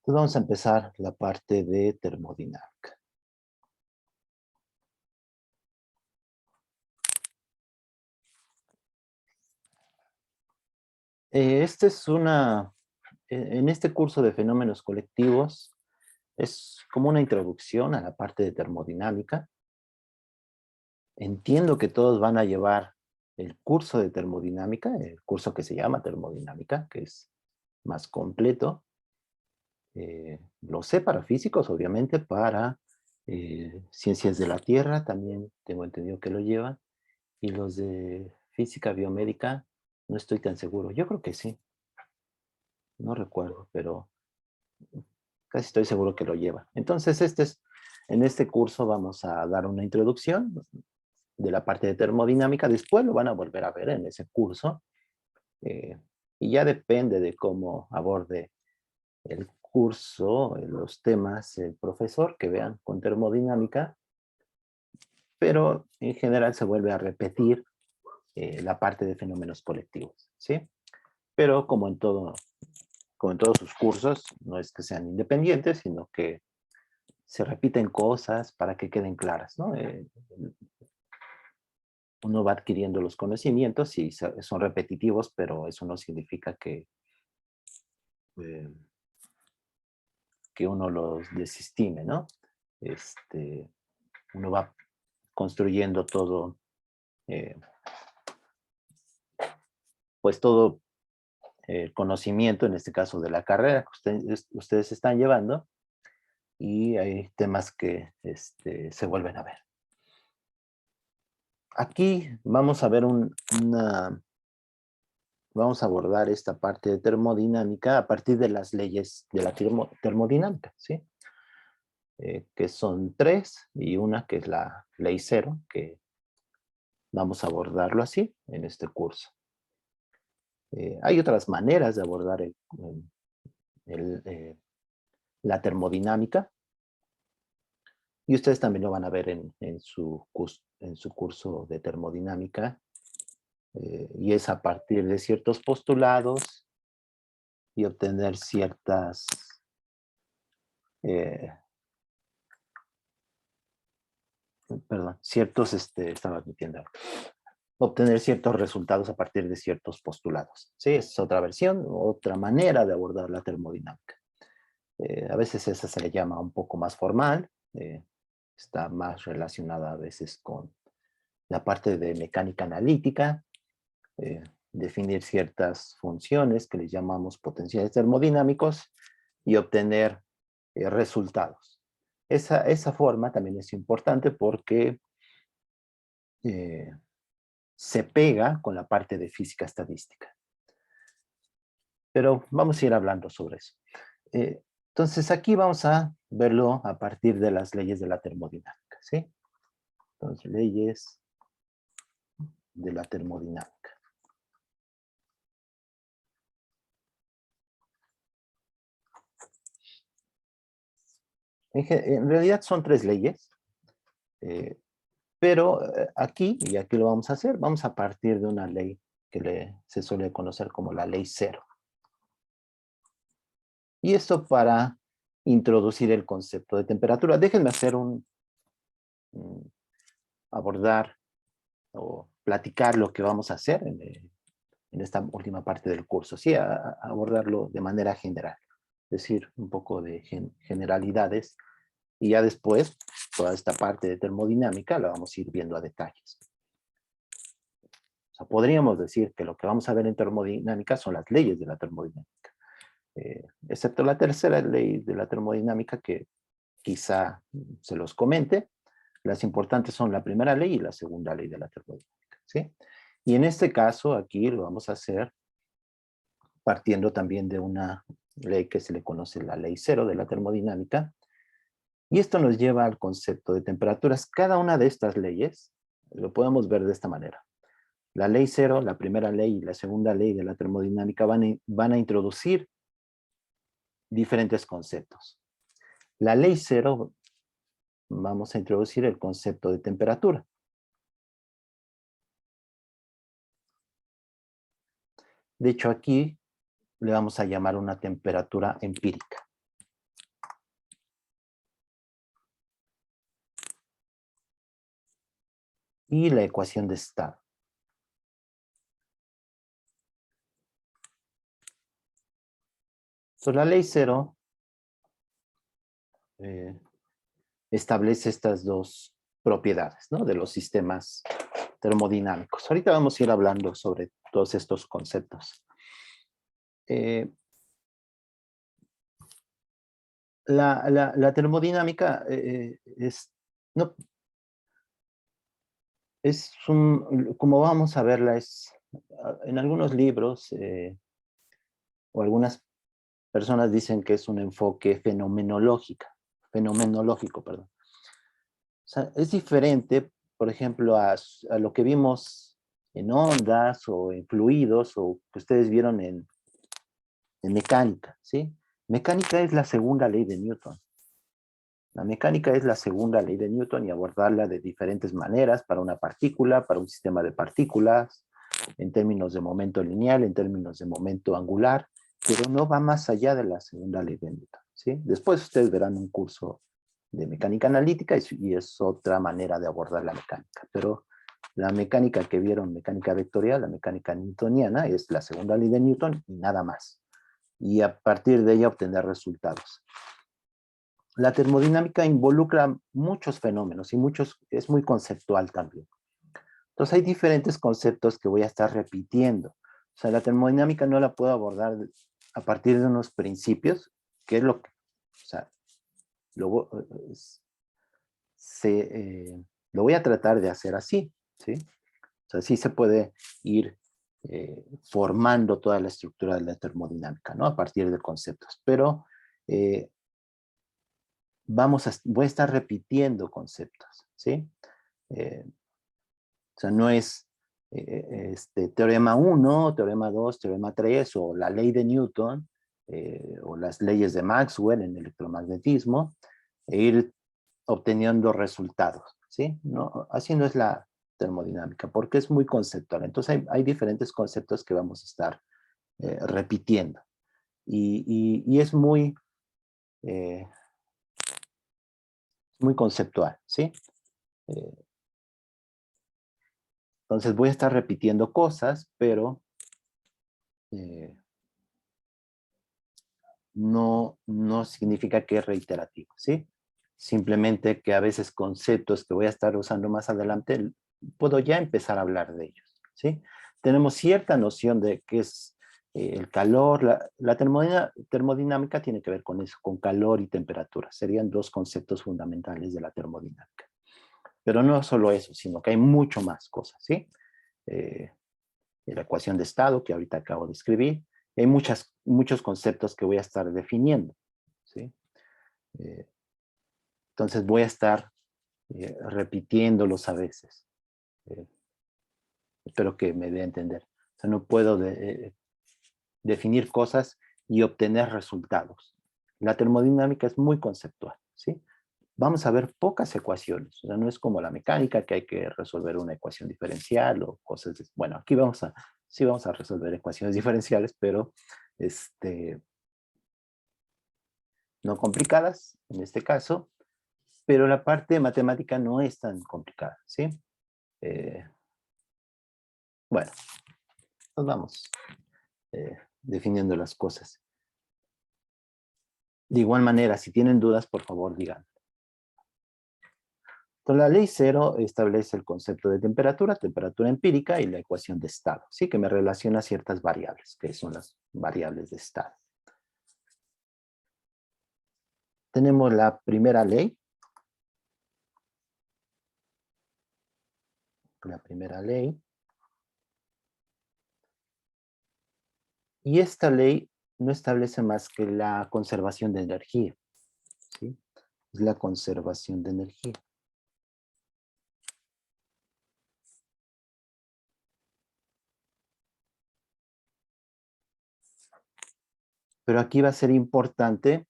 Entonces vamos a empezar la parte de termodinámica. Este es en este curso de fenómenos colectivos, es como una introducción a la parte de termodinámica. Entiendo que todos van a llevar el curso de termodinámica, el curso que se llama termodinámica, que es más completo. Lo sé para físicos, obviamente, para ciencias de la Tierra, también tengo entendido que lo llevan. Y los de física biomédica, no estoy tan seguro. Yo creo que sí, no recuerdo, pero casi estoy seguro que lo lleva. Entonces, en este curso vamos a dar una introducción de la parte de termodinámica. Después lo van a volver a ver en ese curso. eh, y ya depende de cómo aborde el curso, los temas, el profesor que vean con termodinámica, pero en general se vuelve a repetir la parte de fenómenos colectivos, ¿sí? Pero como en todos sus cursos, no es que sean independientes, sino que se repiten cosas para que queden claras, ¿no? Uno va adquiriendo los conocimientos y son repetitivos, pero eso no significa eh, que uno los desestime, ¿no? Este, Uno va construyendo todo, eh, pues todo conocimiento, en este caso de la carrera que ustedes están llevando, y hay temas que se vuelven a ver. Aquí vamos a ver vamos a abordar esta parte de termodinámica a partir de las leyes de la termodinámica, ¿sí? Que son tres, y una que es la ley cero, que vamos a abordarlo así en este curso. Hay otras maneras de abordar el, eh, la termodinámica, y ustedes también lo van a ver en su curso de termodinámica, y es a partir de ciertos postulados y obtener eh, estaba admitiendo algo, obtener ciertos resultados a partir de ciertos postulados. Sí, es otra versión, otra manera de abordar la termodinámica. A veces esa se le llama un poco más formal, está más relacionada a veces con la parte de mecánica analítica, definir ciertas funciones que les llamamos potenciales termodinámicos y obtener resultados. Esa forma también es importante porque eh, se pega con la parte de física estadística. Pero vamos a ir hablando sobre eso. Eh, entonces aquí vamos a verlo a partir de las leyes de la termodinámica, ¿sí? Entonces, leyes de la termodinámica. En realidad son tres leyes, eh, pero y aquí lo vamos a hacer, vamos a partir de una ley que se suele conocer como la ley cero. Y esto para introducir el concepto de temperatura. Déjenme hacer abordar o platicar lo que vamos a hacer en esta última parte del curso. Sí, abordarlo de manera general. Es decir, un poco de generalidades. Y ya después, toda esta parte de termodinámica la vamos a ir viendo a detalles. O sea, podríamos decir que lo que vamos a ver en termodinámica son las leyes de la termodinámica. Excepto la tercera ley de la termodinámica, que quizá se los comente. Las importantes son la primera ley y la segunda ley de la termodinámica, ¿sí? Y en este caso, aquí lo vamos a hacer partiendo también de una ley que se le conoce la ley cero de la termodinámica. Y esto nos lleva al concepto de temperaturas. Cada una de estas leyes lo podemos ver de esta manera. La ley cero, la primera ley y la segunda ley de la termodinámica van a introducir diferentes conceptos. La ley cero, vamos a introducir el concepto de temperatura. De hecho, aquí le vamos a llamar una temperatura empírica. y la ecuación de estado. Entonces, la ley cero establece estas dos propiedades, ¿no? De los sistemas termodinámicos. Ahorita vamos a ir hablando sobre todos estos conceptos. La termodinámica no, como vamos a verla, en algunos libros o algunas personas dicen que es un enfoque fenomenológico, perdón. O sea, es diferente, por ejemplo, a lo que vimos en ondas o en fluidos o que ustedes vieron en mecánica, ¿sí? Mecánica es la segunda ley de Newton. La mecánica es la segunda ley de Newton y abordarla de diferentes maneras para una partícula, para un sistema de partículas, en términos de momento lineal, en términos de momento angular, pero no va más allá de la segunda ley de Newton, ¿sí? Después ustedes verán un curso de mecánica analítica y es otra manera de abordar la mecánica, pero la mecánica que vieron, mecánica vectorial, la mecánica newtoniana, es la segunda ley de Newton y nada más. Y a partir de ella obtener resultados. La termodinámica involucra muchos fenómenos y es muy conceptual también. Entonces hay diferentes conceptos que voy a estar repitiendo. O sea, la termodinámica no la puedo abordar a partir de unos principios, que es lo que, o sea, lo voy a tratar de hacer así, ¿sí? O sea, sí se puede ir formando toda la estructura de la termodinámica, ¿no? A partir de conceptos, pero voy a estar repitiendo conceptos, ¿sí? O sea, no es teorema 1, teorema 2, teorema 3, o la ley de Newton, o las leyes de Maxwell en electromagnetismo, e ir obteniendo resultados, ¿sí? No, así no es la termodinámica, porque es muy conceptual. Entonces hay diferentes conceptos que vamos a estar repitiendo. Y es eh, muy conceptual, ¿sí? Entonces voy a estar repitiendo cosas, pero eh, no significa que es reiterativo, ¿sí? Simplemente que a veces conceptos que voy a estar usando más adelante, puedo ya empezar a hablar de ellos, ¿sí? Tenemos cierta noción de qué es el calor, la termodinámica tiene que ver con eso, con calor y temperatura. Serían dos conceptos fundamentales de la termodinámica. Pero no solo eso, sino que hay mucho más cosas, ¿sí? Eh, la ecuación de estado que ahorita acabo de escribir. Hay muchos conceptos que voy a estar definiendo, ¿sí? Eh, entonces voy a estar repitiéndolos a veces. Eh, espero que me dé a entender. O sea, no puedo definir cosas y obtener resultados. La termodinámica es muy conceptual, ¿sí? Vamos a ver pocas ecuaciones. O sea, no es como la mecánica que hay que resolver una ecuación diferencial o cosas. Bueno, aquí sí vamos a resolver ecuaciones diferenciales, pero no complicadas en este caso, pero la parte matemática no es tan complicada, ¿sí? Eh, bueno, nos vamos definiendo las cosas. De igual manera, si tienen dudas, por favor, digan. Entonces, la ley cero establece el concepto de temperatura, temperatura empírica y la ecuación de estado, ¿sí? Que me relaciona ciertas variables, que son las variables de estado. Tenemos la primera ley. La primera ley. Y esta ley no establece más que la conservación de energía, ¿sí? Es la conservación de energía. Pero aquí va a ser importante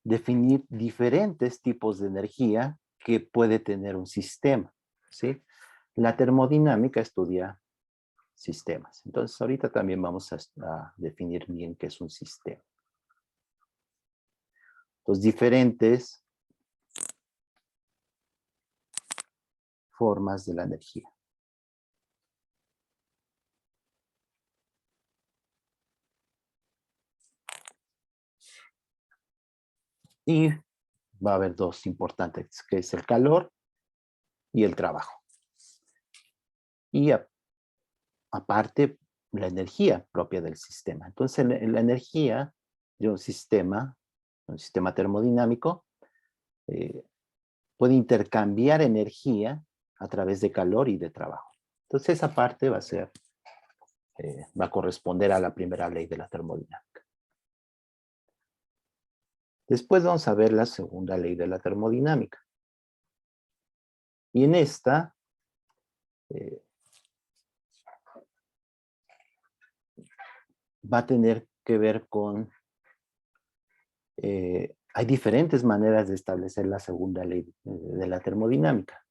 definir diferentes tipos de energía que puede tener un sistema, ¿sí? La termodinámica estudia sistemas. Entonces, ahorita también vamos a definir bien qué es un sistema. Los diferentes formas de la energía. Y va a haber dos importantes, que es el calor y el trabajo. Y aparte, la energía propia del sistema. Entonces, la energía de un sistema termodinámico, puede intercambiar energía a través de calor y de trabajo. Entonces, esa parte va a corresponder a la primera ley de la termodinámica. Después vamos a ver la segunda ley de la termodinámica. Y en esta, va a tener que ver con, hay diferentes maneras de establecer la segunda ley de la termodinámica,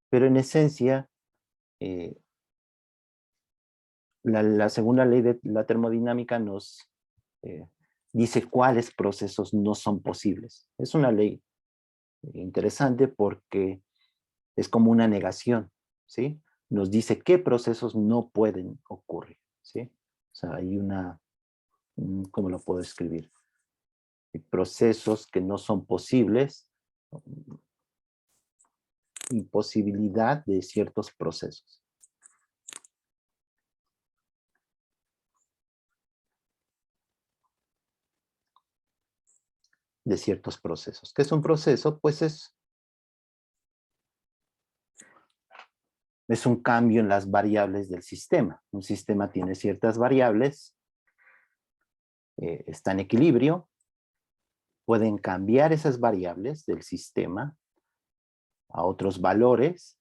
pero en esencia, la segunda ley de la termodinámica nos dice cuáles procesos no son posibles. Es una ley interesante porque es como una negación, ¿sí? Nos dice qué procesos no pueden ocurrir, ¿sí? O sea, hay ¿cómo lo puedo escribir? Hay procesos que no son posibles, imposibilidad de ciertos procesos. De ciertos procesos. ¿Qué es un proceso? Pues es un cambio en las variables del sistema. Un sistema tiene ciertas variables, está en equilibrio, pueden cambiar esas variables del sistema a otros valores,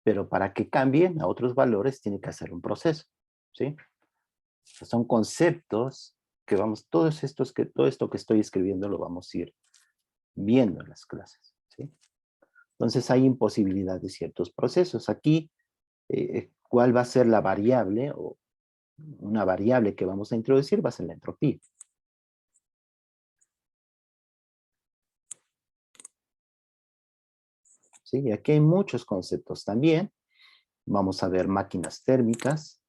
pero para que cambien a otros valores tiene que hacer un proceso, ¿sí? Son conceptos que todo esto que estoy escribiendo lo vamos a ir viendo en las clases, ¿sí? Entonces hay imposibilidad de ciertos procesos. Aquí, ¿cuál va a ser la variable o una variable que vamos a introducir? Va a ser la entropía. ¿Sí? Y aquí hay muchos conceptos también. Vamos a ver máquinas térmicas.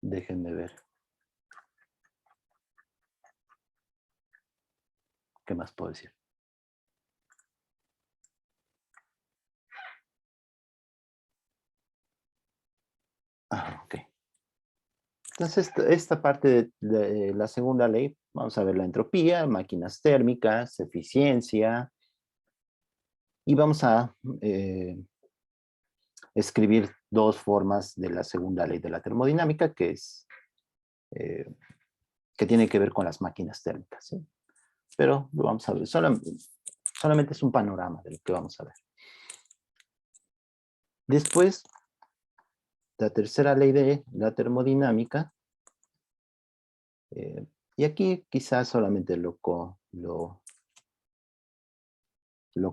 Déjenme ver. ¿Qué más puedo decir? Ok. Entonces, esta parte de la segunda ley, vamos a ver la entropía, máquinas térmicas, eficiencia, y vamos a escribir dos formas de la segunda ley de la termodinámica, que tiene que ver con las máquinas térmicas, ¿sí? Pero lo vamos a ver, solamente es un panorama de lo que vamos a ver. Después, la tercera ley de la termodinámica, y aquí quizás solamente lo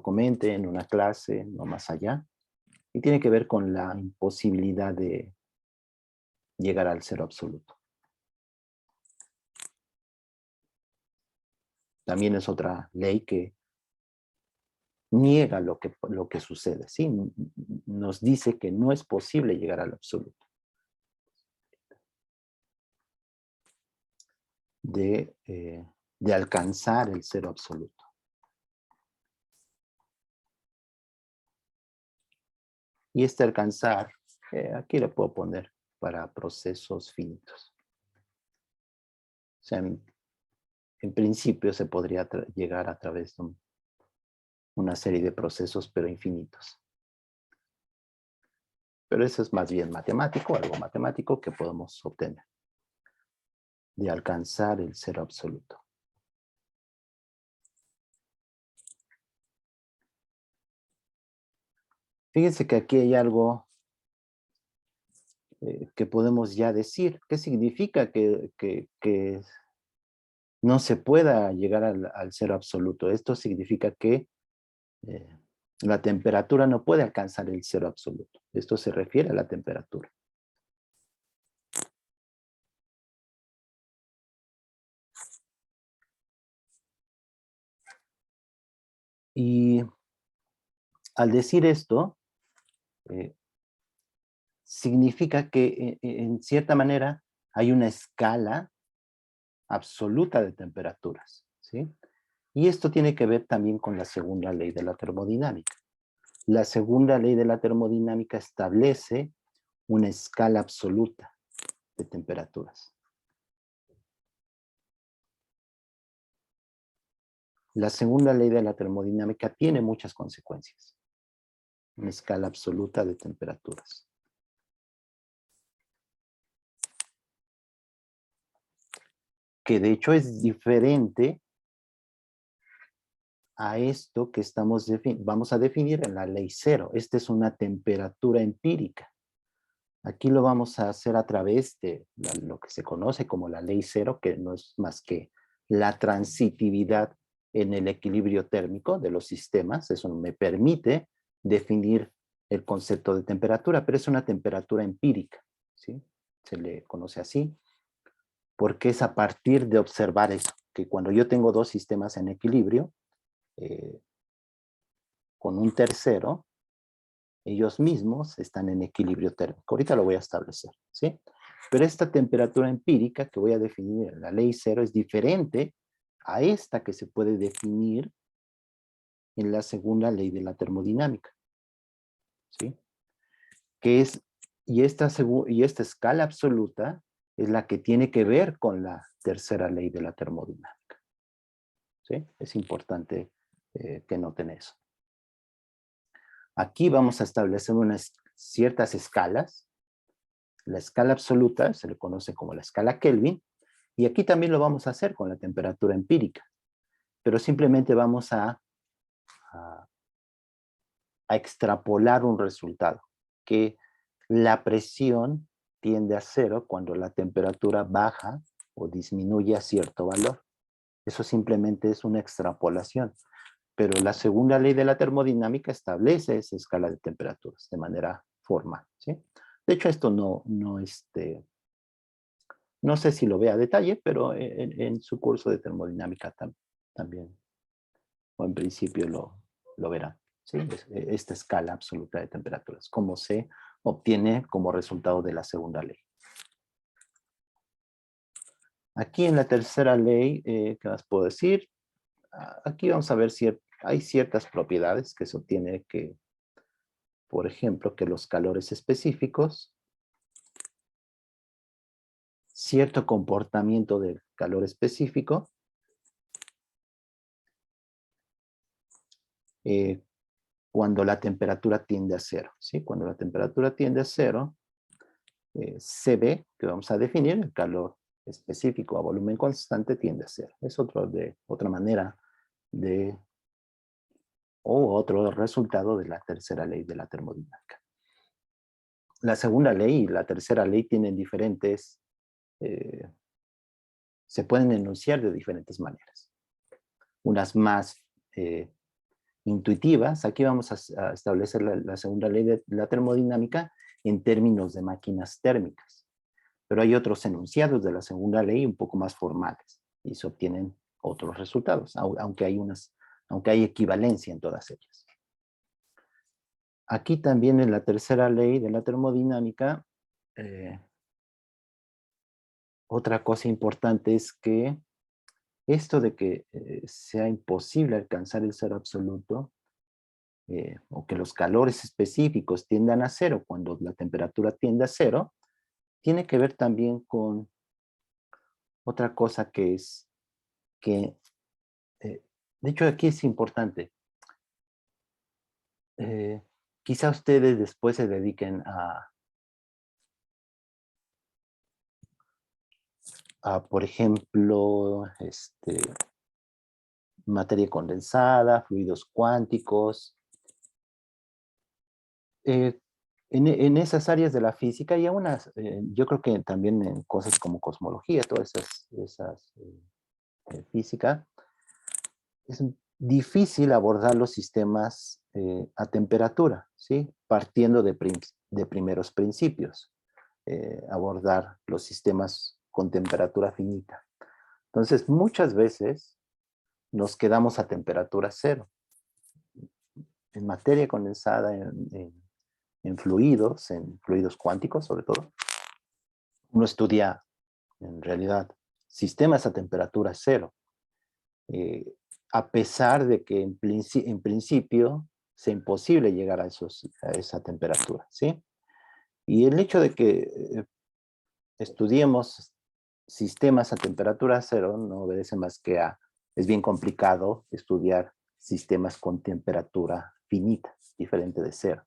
comente en una clase, no más allá, y tiene que ver con la imposibilidad de llegar al cero absoluto. También es otra ley que niega lo que sucede, ¿sí? Nos dice que no es posible llegar al absoluto. De alcanzar el cero absoluto. Y este alcanzar, aquí le puedo poner para procesos finitos. O sea, en principio se podría llegar a través de una serie de procesos, pero infinitos. Pero eso es más bien matemático, algo matemático que podemos obtener. De alcanzar el cero absoluto. Fíjense que aquí hay algo que podemos ya decir. ¿Qué significa que no se pueda llegar al cero absoluto? Esto significa que La temperatura no puede alcanzar el cero absoluto. Esto se refiere a la temperatura. Y al decir esto, significa que en cierta manera hay una escala absoluta de temperaturas, ¿sí? Y esto tiene que ver también con la segunda ley de la termodinámica. La segunda ley de la termodinámica establece una escala absoluta de temperaturas. La segunda ley de la termodinámica tiene muchas consecuencias. Una escala absoluta de temperaturas. Que de hecho es diferente a esto que vamos a definir en la ley cero. Esta es una temperatura empírica. Aquí lo vamos a hacer a través de lo que se conoce como la ley cero, que no es más que la transitividad en el equilibrio térmico de los sistemas. Eso me permite definir el concepto de temperatura, pero es una temperatura empírica, ¿sí? Se le conoce así, porque es a partir de observar eso, que cuando yo tengo dos sistemas en equilibrio, con un tercero, ellos mismos están en equilibrio térmico. Ahorita lo voy a establecer, ¿sí? Pero esta temperatura empírica que voy a definir en la ley cero es diferente a esta que se puede definir en la segunda ley de la termodinámica, ¿sí? Que es, y esta escala absoluta es la que tiene que ver con la tercera ley de la termodinámica, ¿sí? Es importante que noten eso. Aquí vamos a establecer unas ciertas escalas. La escala absoluta se le conoce como la escala Kelvin, y aquí también lo vamos a hacer con la temperatura empírica, pero simplemente vamos a extrapolar un resultado, que la presión tiende a cero cuando la temperatura baja o disminuye a cierto valor. Eso simplemente es una extrapolación, pero la segunda ley de la termodinámica establece esa escala de temperaturas de manera formal, ¿sí? De hecho, esto no sé si lo ve a detalle, pero en su curso de termodinámica también, o en principio lo verán, ¿sí? Esta escala absoluta de temperaturas, cómo se obtiene como resultado de la segunda ley. Aquí en la tercera ley, ¿qué más puedo decir? Aquí vamos a ver si hay ciertas propiedades que se obtiene que, por ejemplo, que los calores específicos, cierto comportamiento del calor específico, cuando la temperatura tiende a cero, ¿sí? Cuando la temperatura tiende a cero, CB, que vamos a definir, el calor específico a volumen constante tiende a cero. Es otra manera o otro resultado de la tercera ley de la termodinámica. La segunda ley y la tercera ley tienen diferentes, se pueden enunciar de diferentes maneras. Unas más intuitivas. Aquí vamos a establecer la segunda ley de la termodinámica en términos de máquinas térmicas. Pero hay otros enunciados de la segunda ley un poco más formales y se obtienen otros resultados, aunque hay equivalencia en todas ellas. Aquí también en la tercera ley de la termodinámica, otra cosa importante es que esto de que sea imposible alcanzar el cero absoluto, o que los calores específicos tiendan a cero cuando la temperatura tiende a cero, tiene que ver también con otra cosa que es que, de hecho aquí es importante, eh, quizá ustedes después se dediquen por ejemplo, materia condensada, fluidos cuánticos, en esas áreas de la física y aún yo creo que también en cosas como cosmología, todas esas física, difícil abordar los sistemas a temperatura, ¿sí? Partiendo de primeros principios, abordar los sistemas con temperatura finita. Entonces, muchas veces nos quedamos a temperatura cero. En materia condensada, en fluidos cuánticos sobre todo, uno estudia en realidad sistemas a temperatura cero. A pesar de que en principio sea imposible llegar a esa temperatura, ¿sí? Y el hecho de que estudiemos sistemas a temperatura cero no obedece más que es bien complicado estudiar sistemas con temperatura finita, diferente de cero.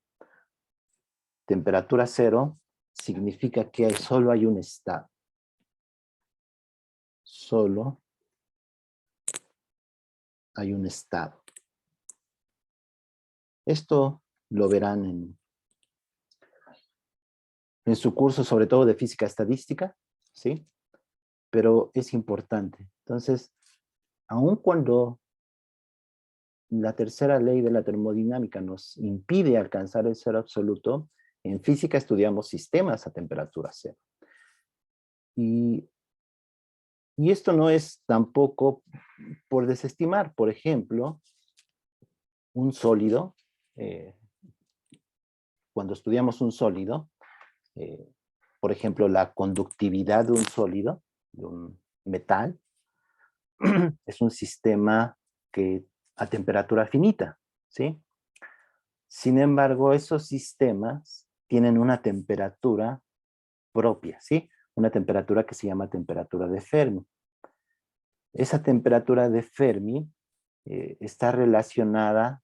Temperatura cero significa que solo hay un estado. Solo hay un estado. Esto lo verán en su curso, sobre todo de física estadística, ¿sí? Pero es importante. Entonces, aun cuando la tercera ley de la termodinámica nos impide alcanzar el cero absoluto, en física estudiamos sistemas a temperatura cero. Y esto no es tampoco por desestimar, por ejemplo, un sólido. Cuando estudiamos un sólido, por ejemplo, la conductividad de un sólido, de un metal, es un sistema que a temperatura finita, ¿sí? Sin embargo, esos sistemas tienen una temperatura propia, ¿sí? Una temperatura que se llama temperatura de Fermi. Esa temperatura de Fermi está relacionada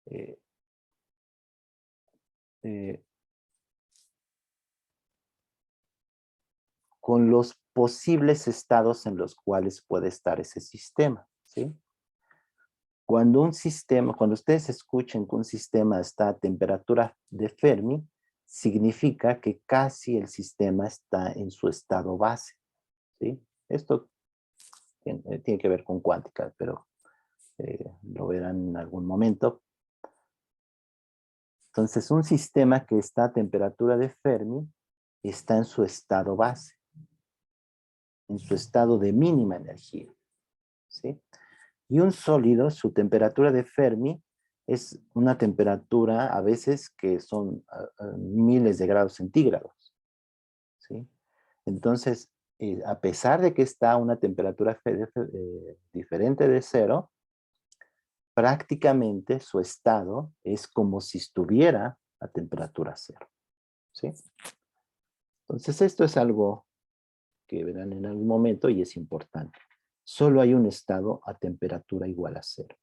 eh, eh, con los posibles estados en los cuales puede estar ese sistema, ¿sí? Cuando ustedes escuchen que un sistema está a temperatura de Fermi, significa que casi el sistema está en su estado base, ¿sí? Esto tiene que ver con cuántica, pero lo verán en algún momento. Entonces, un sistema que está a temperatura de Fermi está en su estado base, en su estado de mínima energía, ¿sí? Y un sólido, su temperatura de Fermi es una temperatura a veces que son miles de grados centígrados, ¿sí? Entonces, a pesar de que está a una temperatura diferente de cero, prácticamente su estado es como si estuviera a temperatura cero, ¿sí? Entonces, esto es algo que verán en algún momento y es importante. Solo hay un estado a temperatura igual a cero.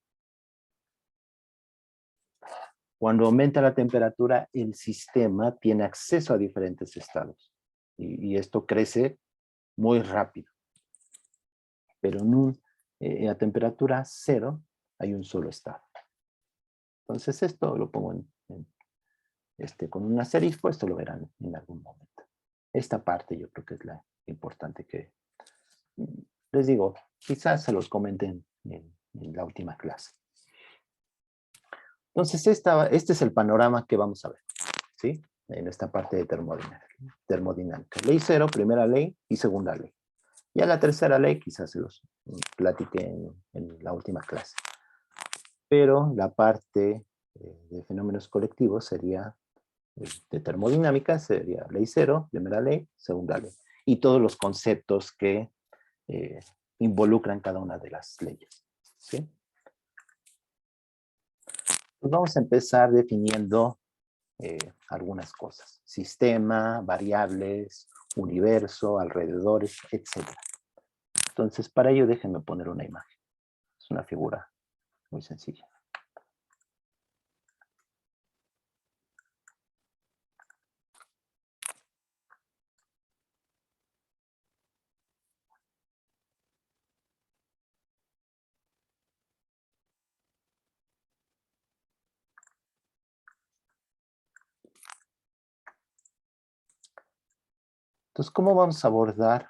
Cuando aumenta la temperatura, el sistema tiene acceso a diferentes estados. Y esto crece muy rápido. Pero a temperatura cero hay un solo estado. Entonces esto lo pongo con un asterisco, esto lo verán en algún momento. Esta parte yo creo que es la importante que, les digo, quizás se los comenten en la última clase. Entonces este es el panorama que vamos a ver, ¿sí? En esta parte de termodinámica. Ley cero, primera ley y segunda ley. Ya la tercera ley quizás se los platique en la última clase. Pero la parte de fenómenos colectivos sería, de termodinámica, sería ley cero, primera ley, segunda ley. Y todos los conceptos que involucran cada una de las leyes, ¿sí? Pues vamos a empezar definiendo algunas cosas. Sistema, variables, universo, alrededores, etc. Entonces, para ello déjenme poner una imagen. Es una figura muy sencilla. Entonces, ¿cómo vamos a abordar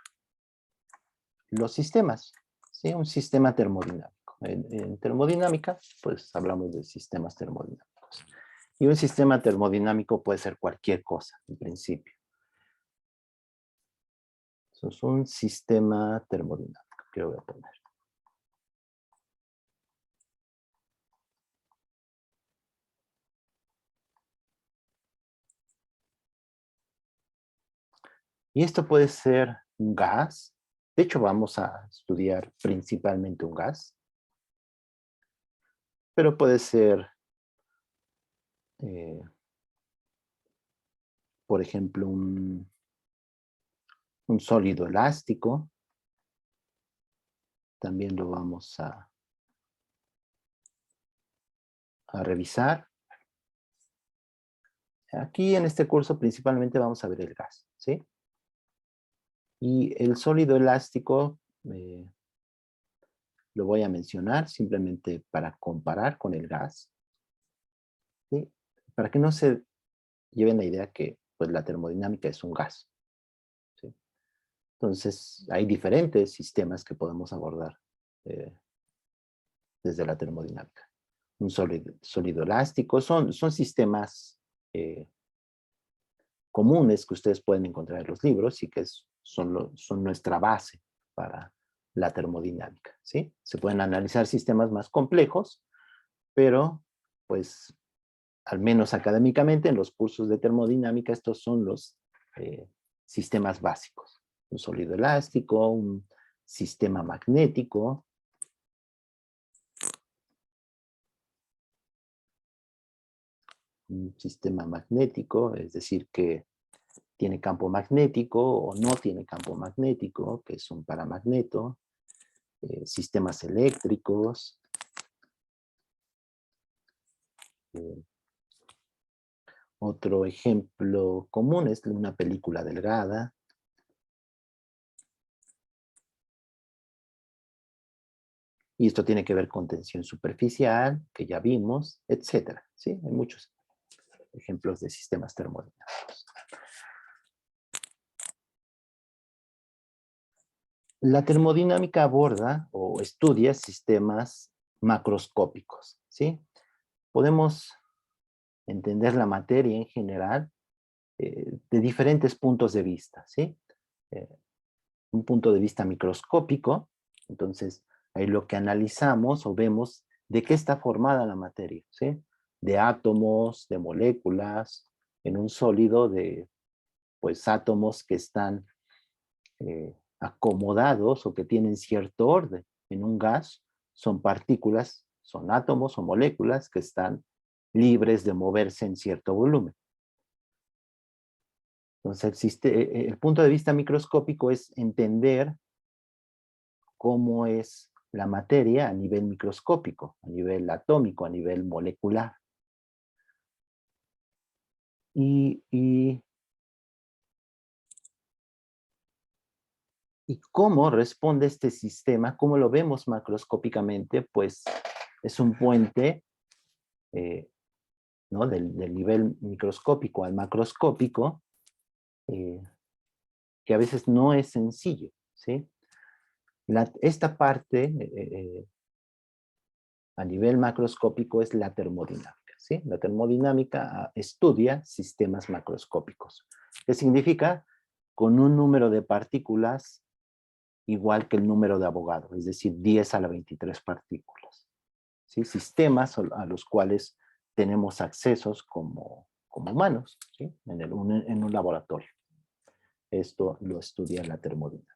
los sistemas? ¿Sí? Un sistema termodinámico. En termodinámica, pues hablamos de sistemas termodinámicos. Y un sistema termodinámico puede ser cualquier cosa, en principio. Eso es un sistema termodinámico que voy a poner. Y esto puede ser un gas. De hecho, vamos a estudiar principalmente un gas. Pero puede ser, por ejemplo, un sólido elástico. También lo vamos a revisar. Aquí en este curso principalmente vamos a ver el gas, ¿sí? Y el sólido elástico lo voy a mencionar simplemente para comparar con el gas, ¿sí? Para que no se lleven la idea que pues, la termodinámica es un gas, ¿sí? Entonces, hay diferentes sistemas que podemos abordar desde la termodinámica. Un sólido elástico, son sistemas comunes que ustedes pueden encontrar en los libros y que son nuestra base para la termodinámica, ¿sí? Se pueden analizar sistemas más complejos, pero pues al menos académicamente en los cursos de termodinámica estos son los sistemas básicos. Un sólido elástico, un sistema magnético. Un sistema magnético, es decir, que tiene campo magnético o no tiene campo magnético, que es un paramagneto. Sistemas eléctricos. Otro ejemplo común es una película delgada. Y esto tiene que ver con tensión superficial, que ya vimos, etcétera, ¿sí? Hay muchos ejemplos de sistemas termodinámicos. La termodinámica aborda o estudia sistemas macroscópicos, ¿sí? Podemos entender la materia en general de diferentes puntos de vista, ¿sí? Un punto de vista microscópico, entonces ahí lo que analizamos o vemos de qué está formada la materia, ¿sí? De átomos, de moléculas, en un sólido de pues átomos que están acomodados o que tienen cierto orden. En un gas son partículas, son átomos o moléculas que están libres de moverse en cierto volumen. Entonces, el punto de vista microscópico es entender cómo es la materia a nivel microscópico, a nivel atómico, a nivel molecular. Y cómo responde este sistema, cómo lo vemos macroscópicamente, pues es un puente ¿no? del nivel microscópico al macroscópico, que a veces no es sencillo, ¿sí? Esta parte a nivel macroscópico es la termodinámica, ¿sí? La termodinámica estudia sistemas macroscópicos. ¿Qué significa? Con un número de partículas igual que el número de Avogadro, es decir, 10 a la 23 partículas, ¿sí? Sistemas a los cuales tenemos accesos como humanos, ¿sí? En un laboratorio. Esto lo estudia la termodinámica.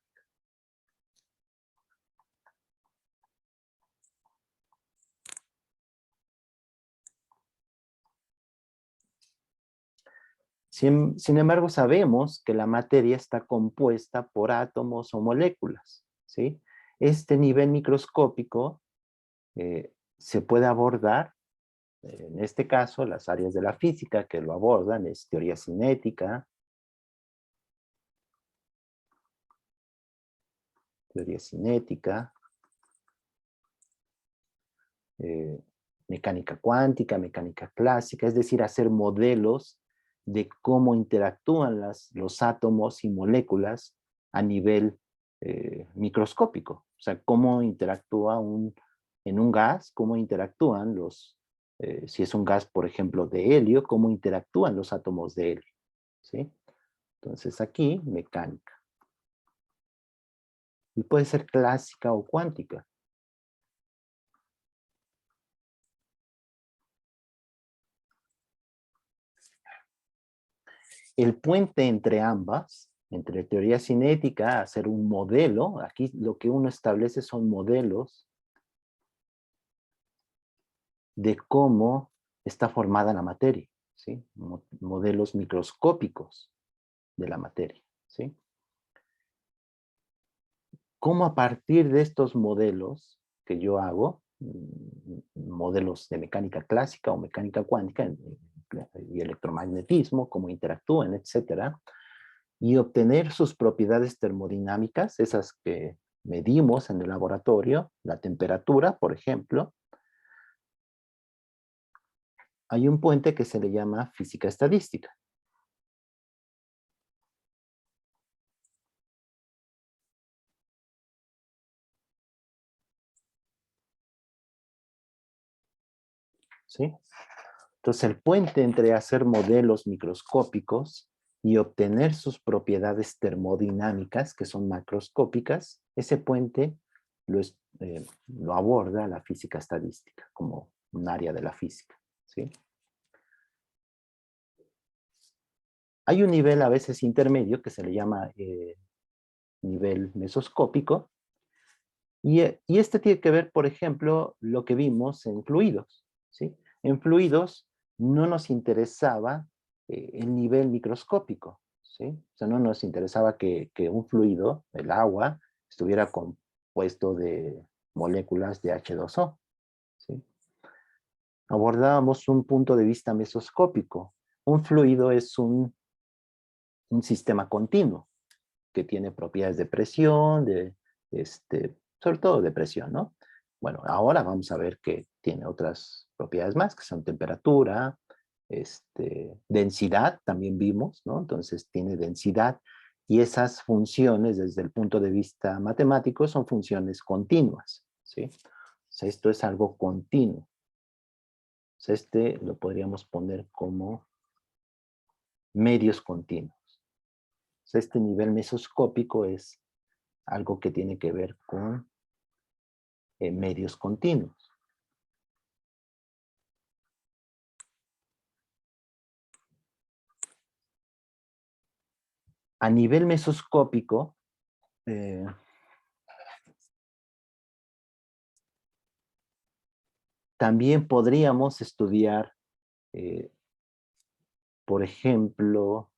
Sin embargo, sabemos que la materia está compuesta por átomos o moléculas, ¿sí? Este nivel microscópico se puede abordar, en este caso, las áreas de la física que lo abordan es teoría cinética, eh, mecánica cuántica, mecánica clásica, es decir, hacer modelos de cómo interactúan los átomos y moléculas a nivel microscópico. O sea, cómo interactúa un en un gas, cómo interactúan si es un gas, por ejemplo, de helio, cómo interactúan los átomos de helio, ¿sí? Entonces aquí, mecánica. Y puede ser clásica o cuántica. El puente entre ambas, entre teoría cinética, hacer un modelo, aquí lo que uno establece son modelos de cómo está formada la materia, ¿sí? Modelos microscópicos de la materia, ¿sí? Cómo a partir de estos modelos que yo hago, modelos de mecánica clásica o mecánica cuántica y electromagnetismo, cómo interactúan, etcétera, y obtener sus propiedades termodinámicas, esas que medimos en el laboratorio, la temperatura, por ejemplo. Hay un puente que se le llama física estadística. ¿Sí? Entonces el puente entre hacer modelos microscópicos y obtener sus propiedades termodinámicas, que son macroscópicas, ese puente lo aborda la física estadística como un área de la física, ¿sí? Hay un nivel a veces intermedio que se le llama nivel mesoscópico, y este tiene que ver, por ejemplo, lo que vimos en fluidos, ¿sí? En fluidos no nos interesaba el nivel microscópico, ¿sí? O sea, no nos interesaba que un fluido, el agua, estuviera compuesto de moléculas de H2O, ¿sí? Abordábamos un punto de vista mesoscópico. Un fluido es un sistema continuo que tiene propiedades de presión, sobre todo de presión, ¿no? Bueno, ahora vamos a ver que tiene otras propiedades más, que son temperatura, densidad, también vimos, ¿no? Entonces tiene densidad, y esas funciones desde el punto de vista matemático son funciones continuas, ¿sí? O sea, esto es algo continuo. O sea, lo podríamos poner como medios continuos. O sea, este nivel mesoscópico es algo que tiene que ver con medios continuos. A nivel mesoscópico, también podríamos estudiar, por ejemplo,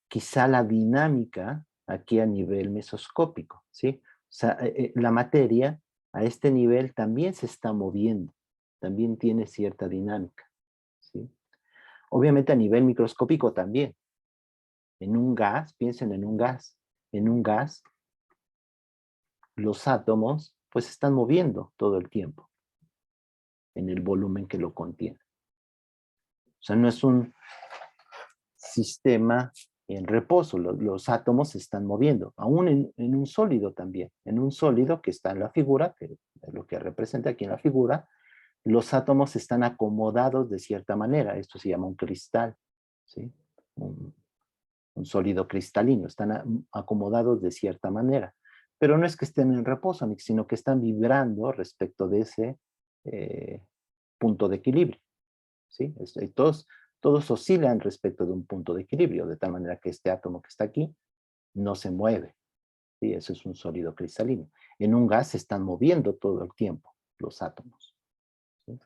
quizá la dinámica aquí a nivel mesoscópico, ¿sí? O sea, la materia a este nivel también se está moviendo, también tiene cierta dinámica, ¿sí? Obviamente a nivel microscópico también. En un gas, piensen en un gas, los átomos pues se están moviendo todo el tiempo en el volumen que lo contiene. O sea, no es un sistema en reposo, los átomos se están moviendo, aún en un sólido también, en un sólido que está en la figura, que es lo que representa aquí en la figura, los átomos están acomodados de cierta manera, esto se llama un cristal, ¿sí? Un sólido cristalino, están acomodados de cierta manera, pero no es que estén en reposo, sino que están vibrando respecto de ese punto de equilibrio, ¿sí? Todos oscilan respecto de un punto de equilibrio, de tal manera que este átomo que está aquí no se mueve, ¿sí? Eso es un sólido cristalino. En un gas se están moviendo todo el tiempo los átomos, ¿sí?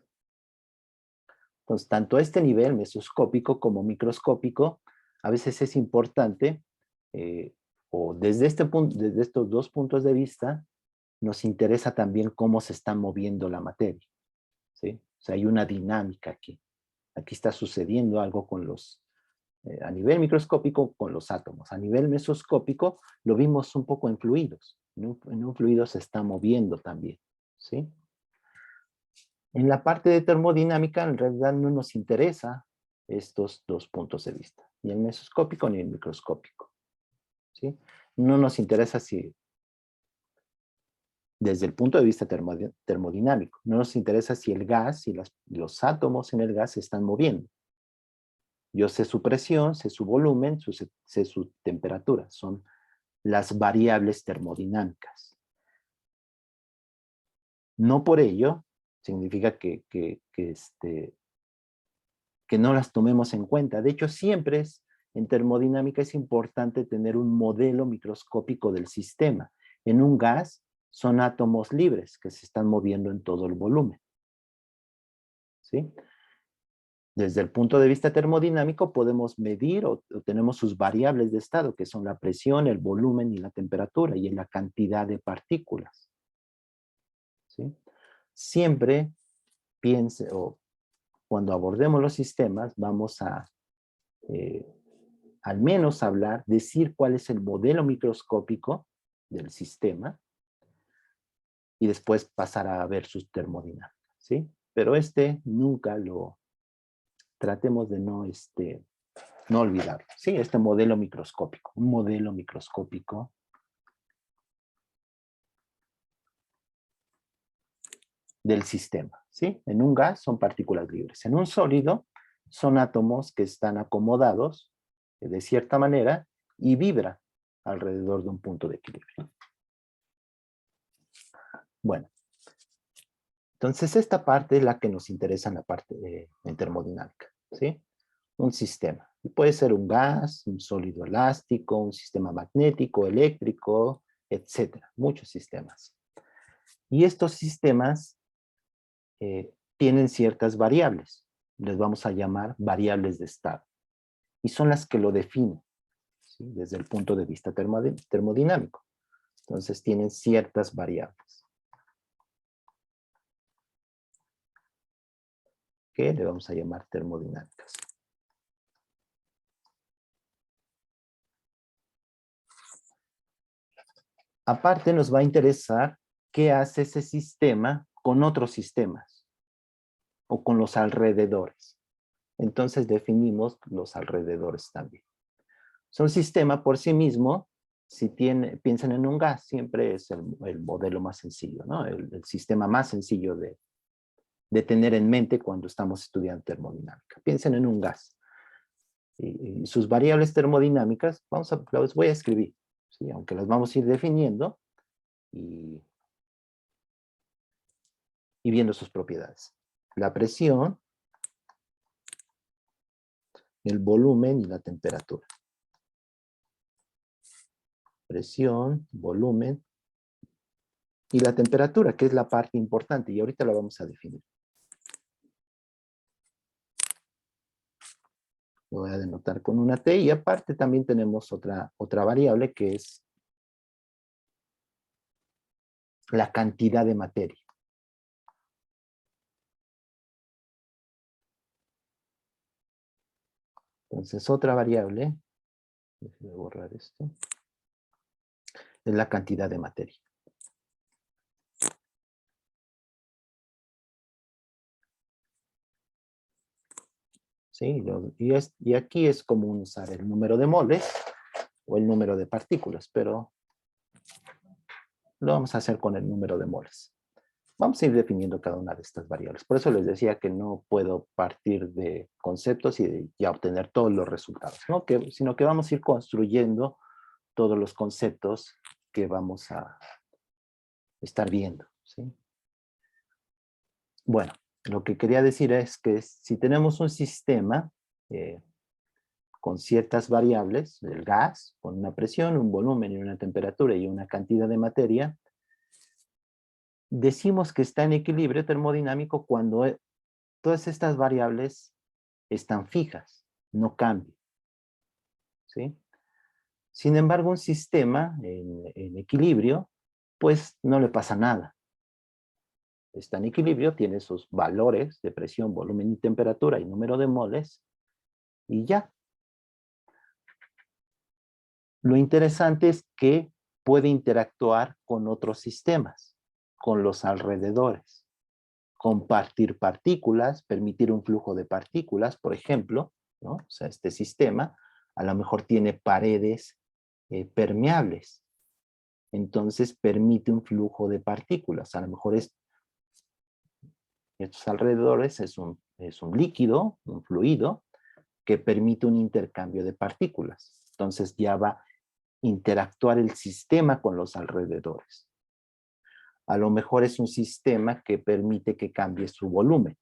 Entonces, tanto a este nivel mesoscópico como microscópico, a veces es importante, eh, o desde desde estos dos puntos de vista, nos interesa también cómo se está moviendo la materia, ¿sí? O sea, hay una dinámica aquí. Aquí está sucediendo algo a nivel microscópico con los átomos. A nivel mesoscópico lo vimos un poco en fluidos. En un fluido se está moviendo también, ¿sí? En la parte de termodinámica, en realidad no nos interesa estos dos puntos de vista, ni el mesoscópico ni el microscópico, ¿sí? No nos interesa si desde el punto de vista termodinámico. No nos interesa si el gas y los átomos en el gas se están moviendo. Yo sé su presión, sé su volumen, sé su temperatura. Son las variables termodinámicas. No por ello significa que no las tomemos en cuenta. De hecho, siempre en termodinámica es importante tener un modelo microscópico del sistema. En un gas son átomos libres que se están moviendo en todo el volumen. ¿Sí? Desde el punto de vista termodinámico podemos medir o tenemos sus variables de estado, que son la presión, el volumen y la temperatura, y la cantidad de partículas. ¿Sí? Siempre piense, o cuando abordemos los sistemas, vamos a al menos hablar, decir cuál es el modelo microscópico del sistema, y después pasar a ver sus termodinámicas, ¿sí? Pero nunca lo tratemos de no olvidarlo, ¿sí? Este modelo microscópico, un modelo microscópico del sistema, ¿sí? En un gas son partículas libres. En un sólido son átomos que están acomodados de cierta manera y vibran alrededor de un punto de equilibrio. Bueno, entonces esta parte es la que nos interesa en la parte en termodinámica, ¿sí? Un sistema. Y puede ser un gas, un sólido elástico, un sistema magnético, eléctrico, etcétera. Muchos sistemas. Y estos sistemas tienen ciertas variables. Les vamos a llamar variables de estado. Y son las que lo definen, ¿sí? Desde el punto de vista termodinámico. Entonces tienen ciertas variables, que le vamos a llamar termodinámicas. Aparte nos va a interesar qué hace ese sistema con otros sistemas o con los alrededores. Entonces definimos los alrededores también. Un sistema por sí mismo, si piensan en un gas, siempre es el modelo más sencillo, ¿no? El sistema más sencillo de tener en mente cuando estamos estudiando termodinámica. Piensen en un gas. Y sus variables termodinámicas, las voy a escribir, ¿sí? Aunque las vamos a ir definiendo y viendo sus propiedades. La presión, el volumen y la temperatura. Presión, volumen y la temperatura, que es la parte importante, y ahorita la vamos a definir. Lo voy a denotar con una T, y aparte también tenemos otra variable que es la cantidad de materia. Entonces otra variable, déjenme borrar esto, es la cantidad de materia. ¿Sí? Y aquí es común usar el número de moles o el número de partículas, pero lo vamos a hacer con el número de moles. Vamos a ir definiendo cada una de estas variables. Por eso les decía que no puedo partir de conceptos y ya obtener todos los resultados, ¿no? Sino que vamos a ir construyendo todos los conceptos que vamos a estar viendo, ¿sí? Bueno, lo que quería decir es que si tenemos un sistema con ciertas variables, el gas, con una presión, un volumen y una temperatura y una cantidad de materia, decimos que está en equilibrio termodinámico cuando todas estas variables están fijas, no cambian, ¿sí? Sin embargo, un sistema en equilibrio, pues no le pasa nada. Está en equilibrio, tiene sus valores de presión, volumen y temperatura y número de moles, y ya. Lo interesante es que puede interactuar con otros sistemas, con los alrededores, compartir partículas, permitir un flujo de partículas, por ejemplo, ¿no? O sea, este sistema a lo mejor tiene paredes permeables. entonces permite un flujo de partículas. A lo mejor estos alrededores es un líquido, un fluido, que permite un intercambio de partículas. Entonces ya va a interactuar el sistema con los alrededores. A lo mejor es un sistema que permite que cambie su volumen,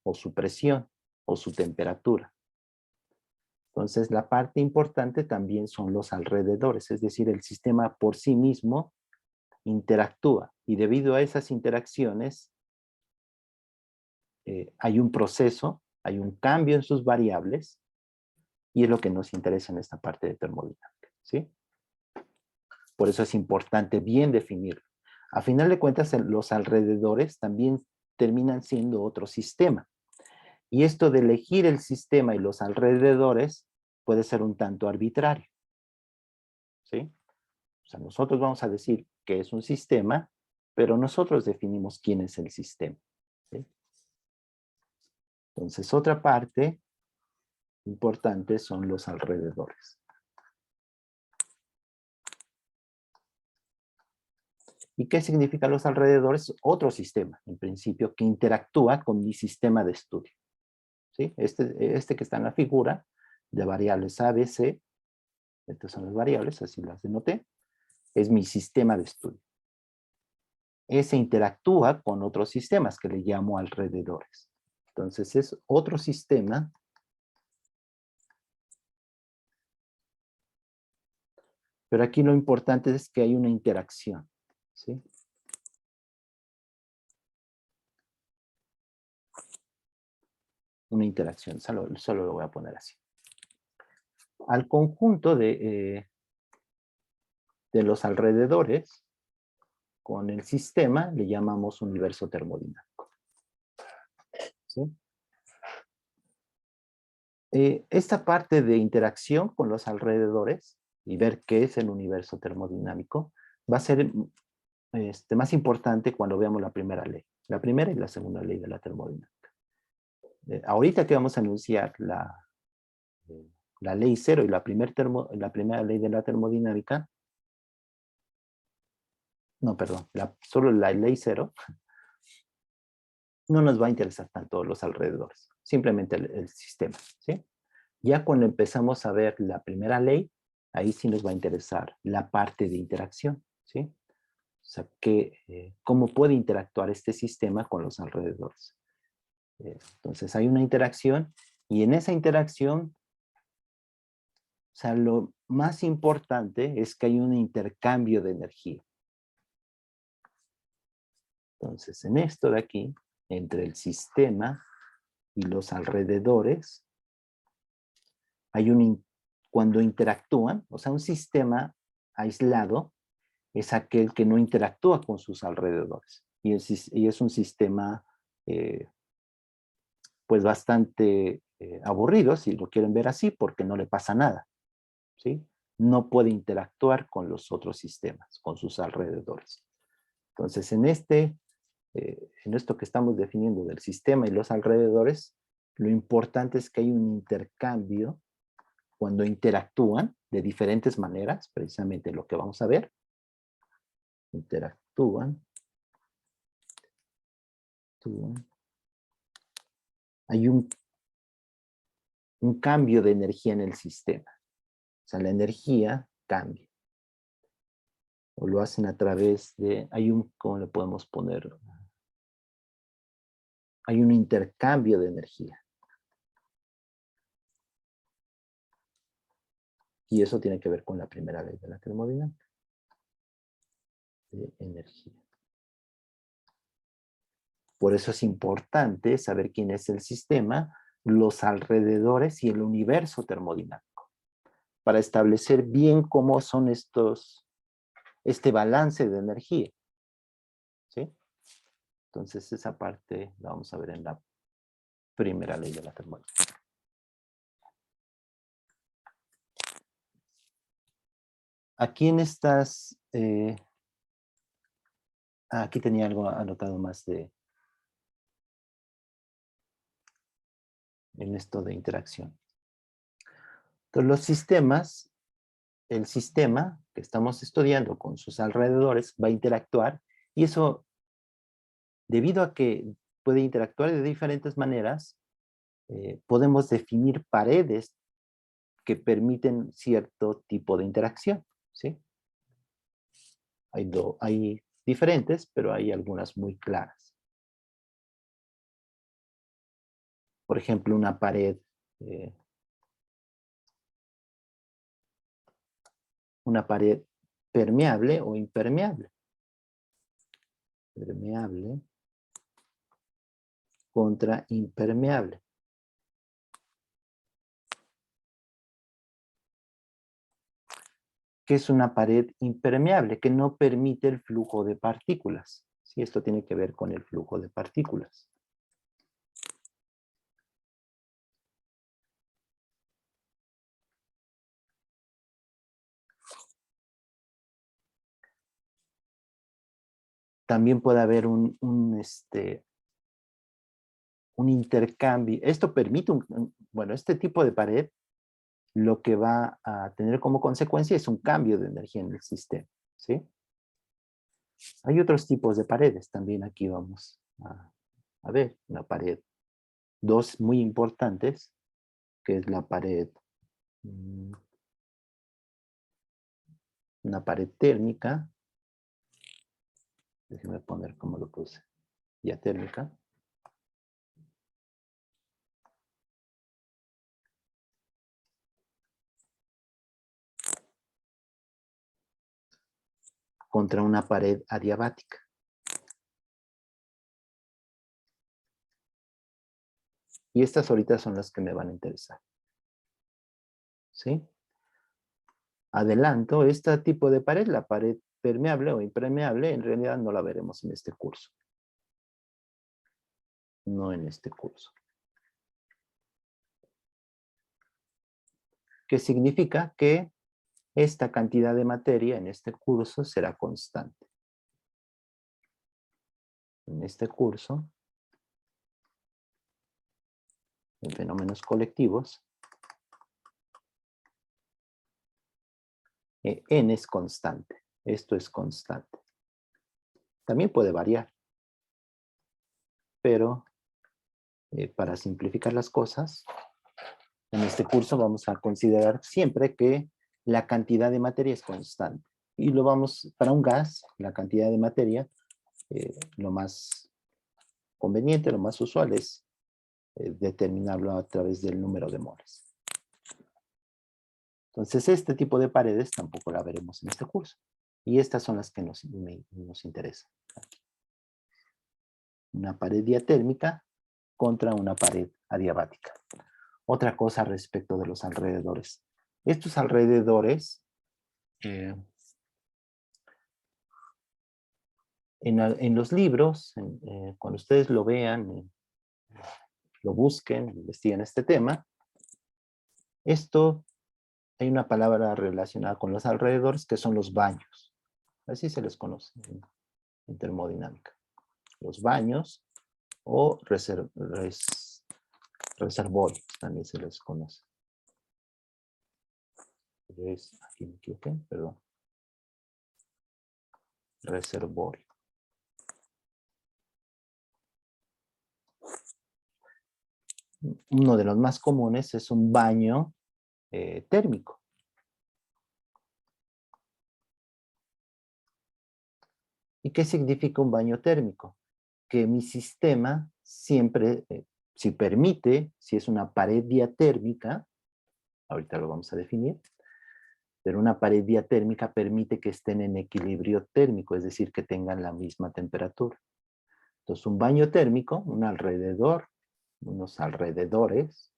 o su presión, o su temperatura. Entonces, la parte importante también son los alrededores, es decir, el sistema por sí mismo interactúa, y debido a esas interacciones hay un proceso, hay un cambio en sus variables, y es lo que nos interesa en esta parte de termodinámica, ¿sí? Por eso es importante bien definirlo. A final de cuentas, los alrededores también terminan siendo otro sistema. Y esto de elegir el sistema y los alrededores puede ser un tanto arbitrario, ¿sí? O sea, nosotros vamos a decir que es un sistema, pero nosotros definimos quién es el sistema, ¿sí? Entonces, otra parte importante son los alrededores. ¿Y qué significan los alrededores? Otro sistema, en principio, que interactúa con mi sistema de estudio, ¿sí? Este que está en la figura de variables A, B, C, estas son las variables, así las denoté, es mi sistema de estudio. Ese interactúa con otros sistemas que le llamo alrededores. Entonces es otro sistema, pero aquí lo importante es que hay una interacción, ¿sí? Una interacción, solo lo voy a poner así. Al conjunto de los alrededores con el sistema le llamamos universo termodinámico, ¿sí? Esta parte de interacción con los alrededores y ver qué es el universo termodinámico va a ser más importante cuando veamos la primera ley. La primera y la segunda ley de la termodinámica. Ahorita que vamos a anunciar la ley cero y la primera ley de la termodinámica, no, perdón, solo la ley cero, no nos va a interesar tanto los alrededores, simplemente el sistema, ¿sí? Ya cuando empezamos a ver la primera ley, ahí sí nos va a interesar la parte de interacción, ¿sí? O sea, cómo puede interactuar este sistema con los alrededores. Entonces hay una interacción, y en esa interacción, o sea, lo más importante es que hay un intercambio de energía. Entonces, en esto de aquí, entre el sistema y los alrededores, cuando interactúan, o sea, un sistema aislado es aquel que no interactúa con sus alrededores. Y es un sistema, pues, bastante aburrido, si lo quieren ver así, porque no le pasa nada, ¿sí? No puede interactuar con los otros sistemas, con sus alrededores. Entonces, en esto que estamos definiendo del sistema y los alrededores, lo importante es que hay un intercambio cuando interactúan de diferentes maneras, precisamente lo que vamos a ver. Interactúan. Hay un cambio de energía en el sistema. O sea, la energía cambia. O lo hacen a través de, ¿cómo le podemos poner? Hay un intercambio de energía. Y eso tiene que ver con la primera ley de la termodinámica. De energía. Por eso es importante saber quién es el sistema, los alrededores y el universo termodinámico, para establecer bien cómo son este balance de energía, ¿sí? Entonces esa parte la vamos a ver en la primera ley de la termodinámica. Aquí en estas, aquí tenía algo anotado más en esto de interacción. Entonces los sistemas el sistema que estamos estudiando con sus alrededores va a interactuar, y eso, debido a que puede interactuar de diferentes maneras, podemos definir paredes que permiten cierto tipo de interacción, ¿sí? Hay diferentes, pero hay algunas muy claras. Por ejemplo, eh, una pared permeable o impermeable. Permeable contra impermeable. ¿Qué es una pared impermeable? Que no permite el flujo de partículas. Sí, esto tiene que ver con el flujo de partículas. También puede haber un intercambio. Esto permite, bueno, este tipo de pared lo que va a tener como consecuencia es un cambio de energía en el sistema, ¿sí? Hay otros tipos de paredes también aquí vamos a ver. Una pared, dos muy importantes, que es la pared, una pared térmica. Déjenme poner como lo puse, ya térmica. Contra una pared adiabática. Y estas ahorita son las que me van a interesar, ¿sí? Adelanto, este tipo de pared, la pared permeable o impermeable, en realidad no la veremos en este curso. No en este curso. ¿Qué significa? Que esta cantidad de materia en este curso será constante. En este curso, en fenómenos colectivos, n es constante. Esto es constante. También puede variar, pero para simplificar las cosas, en este curso vamos a considerar siempre que la cantidad de materia es constante. Y lo vamos, para un gas, la cantidad de materia, lo más conveniente, lo más usual es determinarlo a través del número de moles. Entonces, este tipo de paredes tampoco la veremos en este curso. Y estas son las que nos interesan. Una pared diatérmica contra una pared adiabática. Otra cosa respecto de los alrededores. Estos alrededores, en los libros, cuando ustedes lo vean, lo busquen, investiguen este tema, hay una palabra relacionada con los alrededores que son los baños. Así se les conoce en termodinámica. Los baños o reservorios también se les conoce. Aquí me equivoqué, perdón. Reservorio. Uno de los más comunes es un baño térmico. ¿Y qué significa un baño térmico? Que mi sistema siempre, si permite, si es una pared diatérmica, ahorita lo vamos a definir, pero una pared diatérmica permite que estén en equilibrio térmico, es decir, que tengan la misma temperatura. Entonces, un baño térmico, unos alrededores,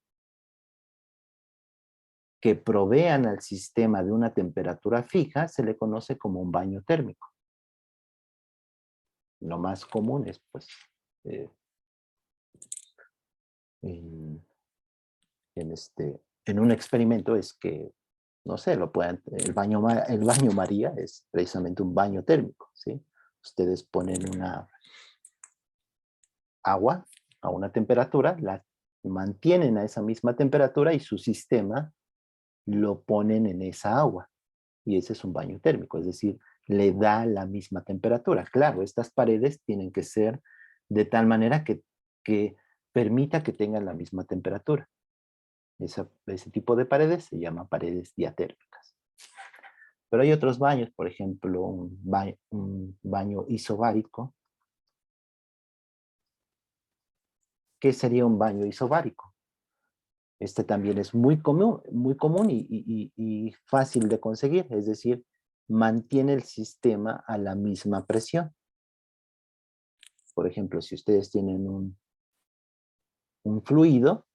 que provean al sistema de una temperatura fija, se le conoce como un baño térmico. Lo más común es, pues, en un experimento es que, no sé, el baño María es precisamente un baño térmico, ¿sí? Ustedes ponen una agua a una temperatura, la mantienen a esa misma temperatura y su sistema lo ponen en esa agua. y ese es un baño térmico, es decir, le da la misma temperatura. Claro, estas paredes tienen que ser de tal manera que permita que tengan la misma temperatura. Ese tipo de paredes se llaman paredes diatérmicas. Pero hay otros baños, por ejemplo, un baño isobárico. ¿Qué sería un baño isobárico? Este también es muy común y fácil de conseguir, es decir, mantiene el sistema a la misma presión. Por ejemplo, si ustedes tienen un fluido,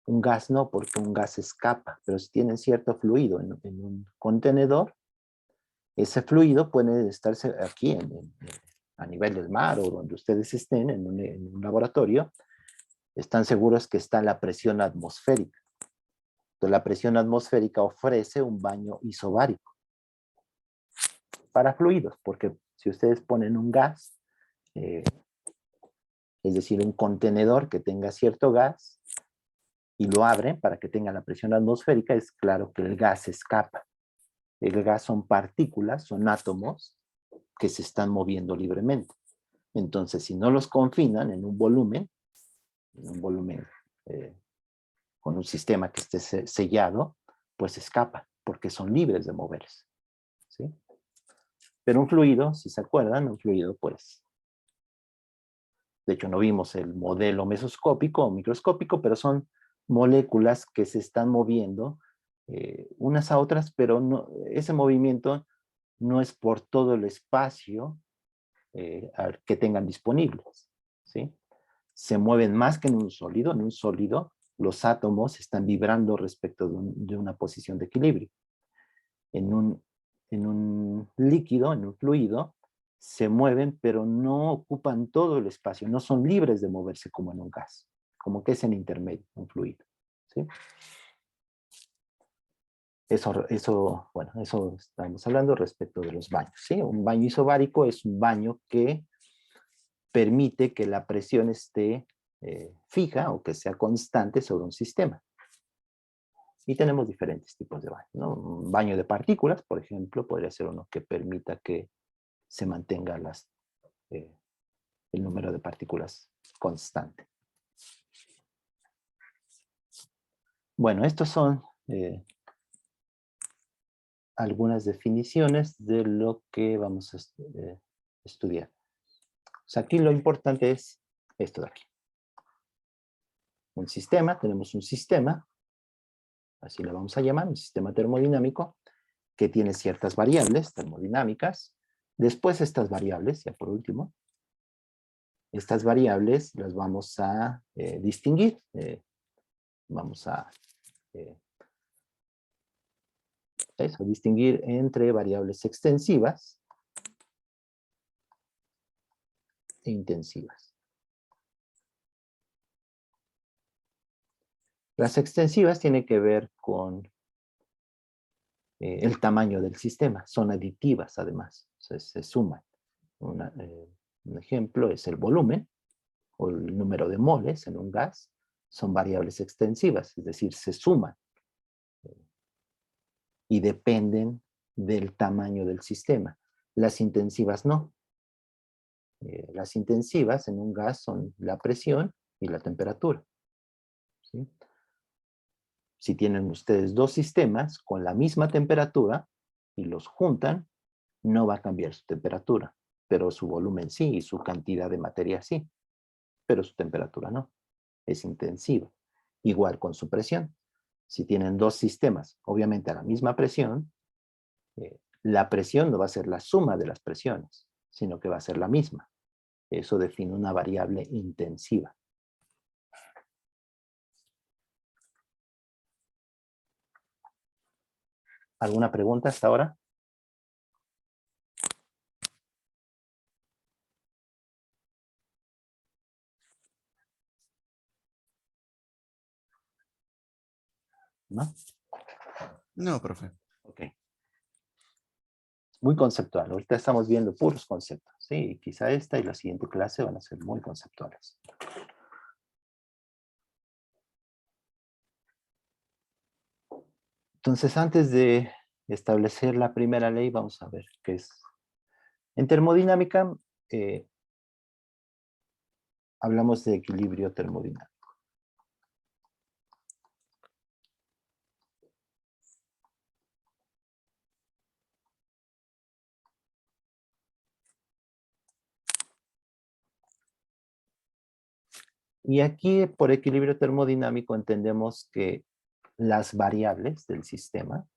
un gas no, porque un gas escapa, pero si tienen cierto fluido en un contenedor, ese fluido puede estarse aquí a nivel del mar o donde ustedes estén, en un laboratorio, están seguros que está la presión atmosférica. Entonces, la presión atmosférica ofrece un baño isobárico para fluidos, porque si ustedes ponen un gas, es decir, un contenedor que tenga cierto gas, y lo abren para que tenga la presión atmosférica, es claro que el gas escapa. El gas son partículas, son átomos que se están moviendo libremente. Entonces, si no los confinan en un volumen con un sistema que esté sellado, pues escapa, porque son libres de moverse. ¿Sí? Pero un fluido, si se acuerdan, un fluido, pues, de hecho no vimos el modelo mesoscópico o microscópico, pero son moléculas que se están moviendo unas a otras, pero no, ese movimiento no es por todo el espacio que tengan disponibles, ¿sí? Se mueven más que en un sólido. En un sólido los átomos están vibrando respecto de una posición de equilibrio. En un líquido, en un fluido, se mueven, pero no ocupan todo el espacio, no son libres de moverse como en un gas, como que es en intermedio, un fluido, ¿sí? Bueno, eso estamos hablando respecto de los baños, ¿sí? Un baño isobárico es un baño que permite que la presión esté fija o que sea constante sobre un sistema. Y tenemos diferentes tipos de baño, ¿no? Un baño de partículas, por ejemplo, podría ser uno que permita que se mantenga el número de partículas constante. Bueno, estos son algunas definiciones de lo que vamos a estudiar. O sea, aquí lo importante es esto de aquí. Un sistema, tenemos un sistema, así lo vamos a llamar, un sistema termodinámico, que tiene ciertas variables termodinámicas. Después estas variables, ya por último, estas variables las vamos a distinguir. Vamos a distinguir entre variables extensivas e intensivas. Las extensivas tienen que ver con el tamaño del sistema, son aditivas además, se suman. Un ejemplo es el volumen o el número de moles en un gas, son variables extensivas, es decir, se suman y dependen del tamaño del sistema. Las intensivas no. Las intensivas en un gas son la presión y la temperatura, ¿sí? Si tienen ustedes dos sistemas con la misma temperatura y los juntan, no va a cambiar su temperatura, pero su volumen sí y su cantidad de materia sí, pero su temperatura no, es intensiva. Igual con su presión. Si tienen dos sistemas, obviamente a la misma presión, la presión no va a ser la suma de las presiones, sino que va a ser la misma. Eso define una variable intensiva. ¿Alguna pregunta hasta ahora? ¿No? No, profe. Ok. Muy conceptual. Ahorita estamos viendo puros conceptos. Sí, quizá esta y la siguiente clase van a ser muy conceptuales. Entonces, antes de establecer la primera ley, vamos a ver qué es. En termodinámica, hablamos de equilibrio termodinámico. Y aquí, por equilibrio termodinámico, entendemos que las variables del sistema,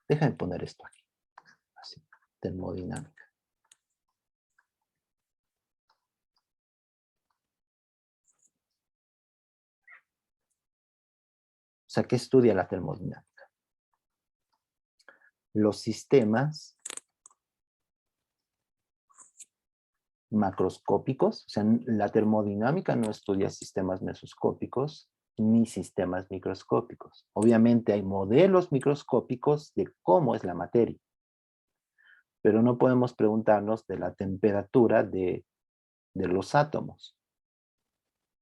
déjame poner esto aquí, así, termodinámica. O sea, ¿qué estudia la termodinámica? Los sistemas macroscópicos, o sea, la termodinámica no estudia sistemas mesoscópicos ni sistemas microscópicos. Obviamente hay modelos microscópicos de cómo es la materia, pero no podemos preguntarnos de la temperatura de los átomos.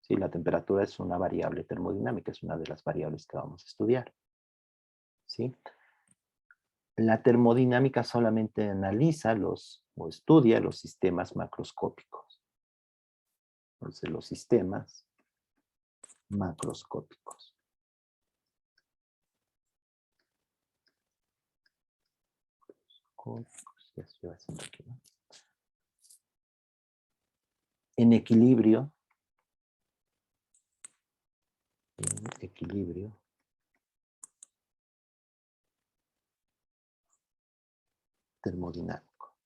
Sí, la temperatura es una variable termodinámica, es una de las variables que vamos a estudiar. ¿Sí? La termodinámica solamente analiza o estudia los sistemas macroscópicos. Entonces, los sistemas macroscópicos. Ya estoy haciendo aquí, ¿no? En equilibrio termodinámico.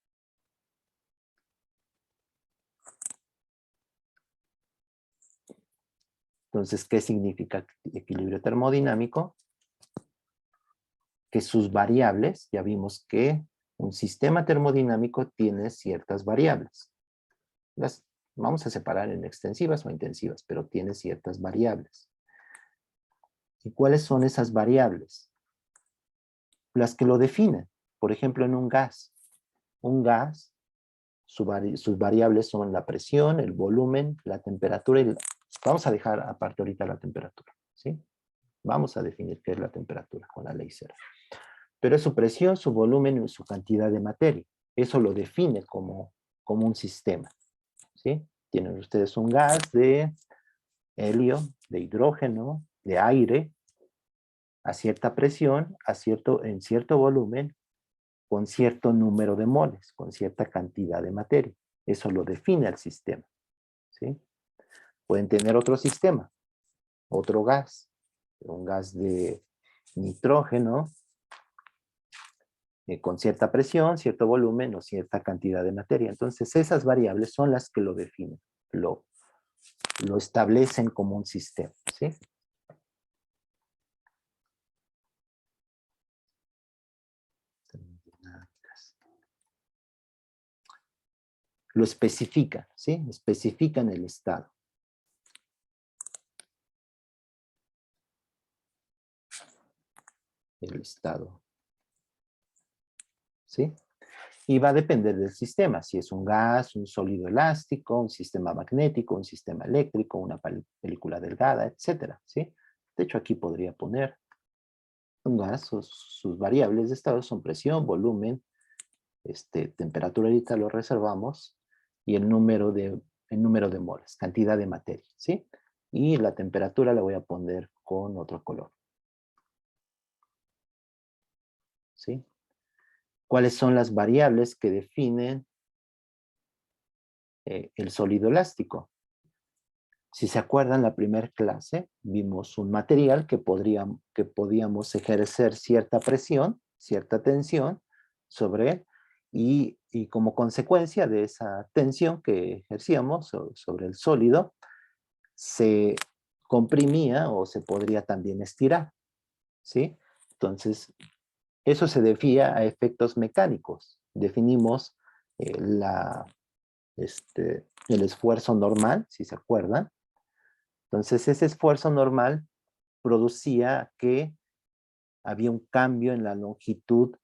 Entonces, ¿qué significa equilibrio termodinámico? Que sus variables, ya vimos que un sistema termodinámico tiene ciertas variables. Las vamos a separar en extensivas o intensivas, pero tiene ciertas variables. ¿Y cuáles son esas variables? Las que lo definen. Por ejemplo, en un gas. Un gas, sus variables son la presión, el volumen, la temperatura. Vamos a dejar aparte ahorita la temperatura, ¿sí? Vamos a definir qué es la temperatura con la ley cero. Pero es su presión, su volumen y su cantidad de materia. Eso lo define como un sistema, ¿sí? Tienen ustedes un gas de helio, de hidrógeno, de aire, a cierta presión, en cierto volumen, con cierto número de moles, con cierta cantidad de materia. Eso lo define el sistema, ¿sí? Pueden tener otro sistema, otro gas, un gas de nitrógeno, con cierta presión, cierto volumen o cierta cantidad de materia. Entonces, esas variables son las que lo definen, lo establecen como un sistema, ¿sí? Lo especifican, ¿sí? Especifican el estado. El estado, ¿sí? Y va a depender del sistema, si es un gas, un sólido elástico, un sistema magnético, un sistema eléctrico, una película delgada, etcétera, ¿sí? De hecho, aquí podría poner un gas, sus variables de estado son presión, volumen, temperatura, ahorita lo reservamos, y el número de moles, cantidad de materia, ¿sí? Y la temperatura la voy a poner con otro color, ¿sí? ¿Cuáles son las variables que definen el sólido elástico? Si se acuerdan, la primera clase vimos un material que podíamos ejercer cierta presión, cierta tensión sobre él, y como consecuencia de esa tensión que ejercíamos sobre el sólido, se comprimía o se podría también estirar, ¿sí? Entonces, eso se debía a efectos mecánicos. Definimos el esfuerzo normal, si se acuerdan. Entonces, ese esfuerzo normal producía que había un cambio en la longitud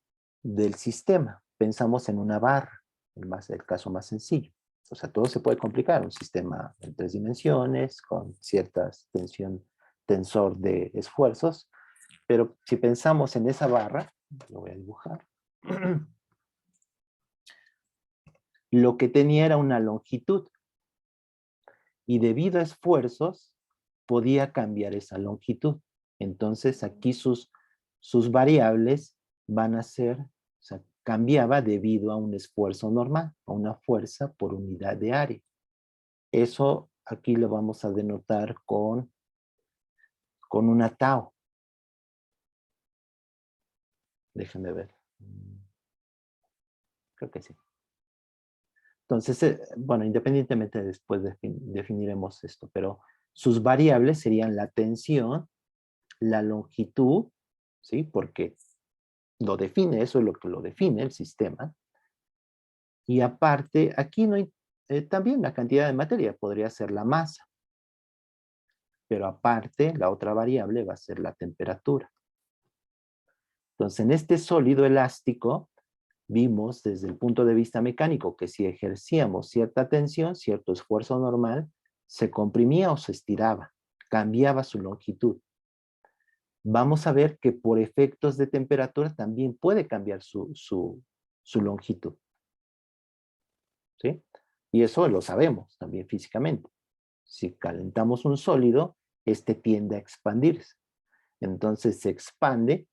del sistema. Pensamos en una barra, el caso más sencillo. O sea, todo se puede complicar. Un sistema en 3 dimensiones, con cierta tensor de esfuerzos. Pero si pensamos en esa barra, Lo voy a dibujar. Lo que tenía era una longitud y debido a esfuerzos podía cambiar esa longitud. Entonces aquí sus variables van a ser, o sea, cambiaba debido a un esfuerzo normal, a una fuerza por unidad de área. Eso aquí lo vamos a denotar con una tau. Déjenme ver. Creo que sí. Entonces, bueno, independientemente después definiremos esto, pero sus variables serían la tensión, la longitud, ¿sí? Porque lo define, eso es lo que lo define el sistema. Y aparte, aquí no hay, también la cantidad de materia podría ser la masa, pero aparte, la otra variable va a ser la temperatura. Entonces, en este sólido elástico, vimos desde el punto de vista mecánico que si ejercíamos cierta tensión, cierto esfuerzo normal, se comprimía o se estiraba, cambiaba su longitud. Vamos a ver que por efectos de temperatura también puede cambiar su longitud. ¿Sí? Y eso lo sabemos también físicamente. Si calentamos un sólido, este tiende a expandirse. Entonces se expande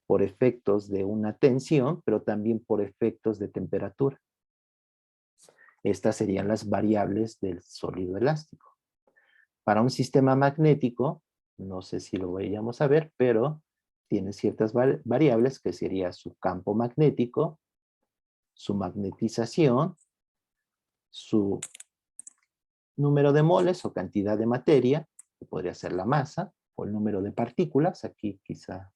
por efectos de una tensión, pero también por efectos de temperatura. Estas serían las variables del sólido elástico. Para un sistema magnético, no sé si lo vayamos a ver, pero tiene ciertas variables que sería su campo magnético, su magnetización, su número de moles o cantidad de materia, que podría ser la masa, o el número de partículas. Aquí quizá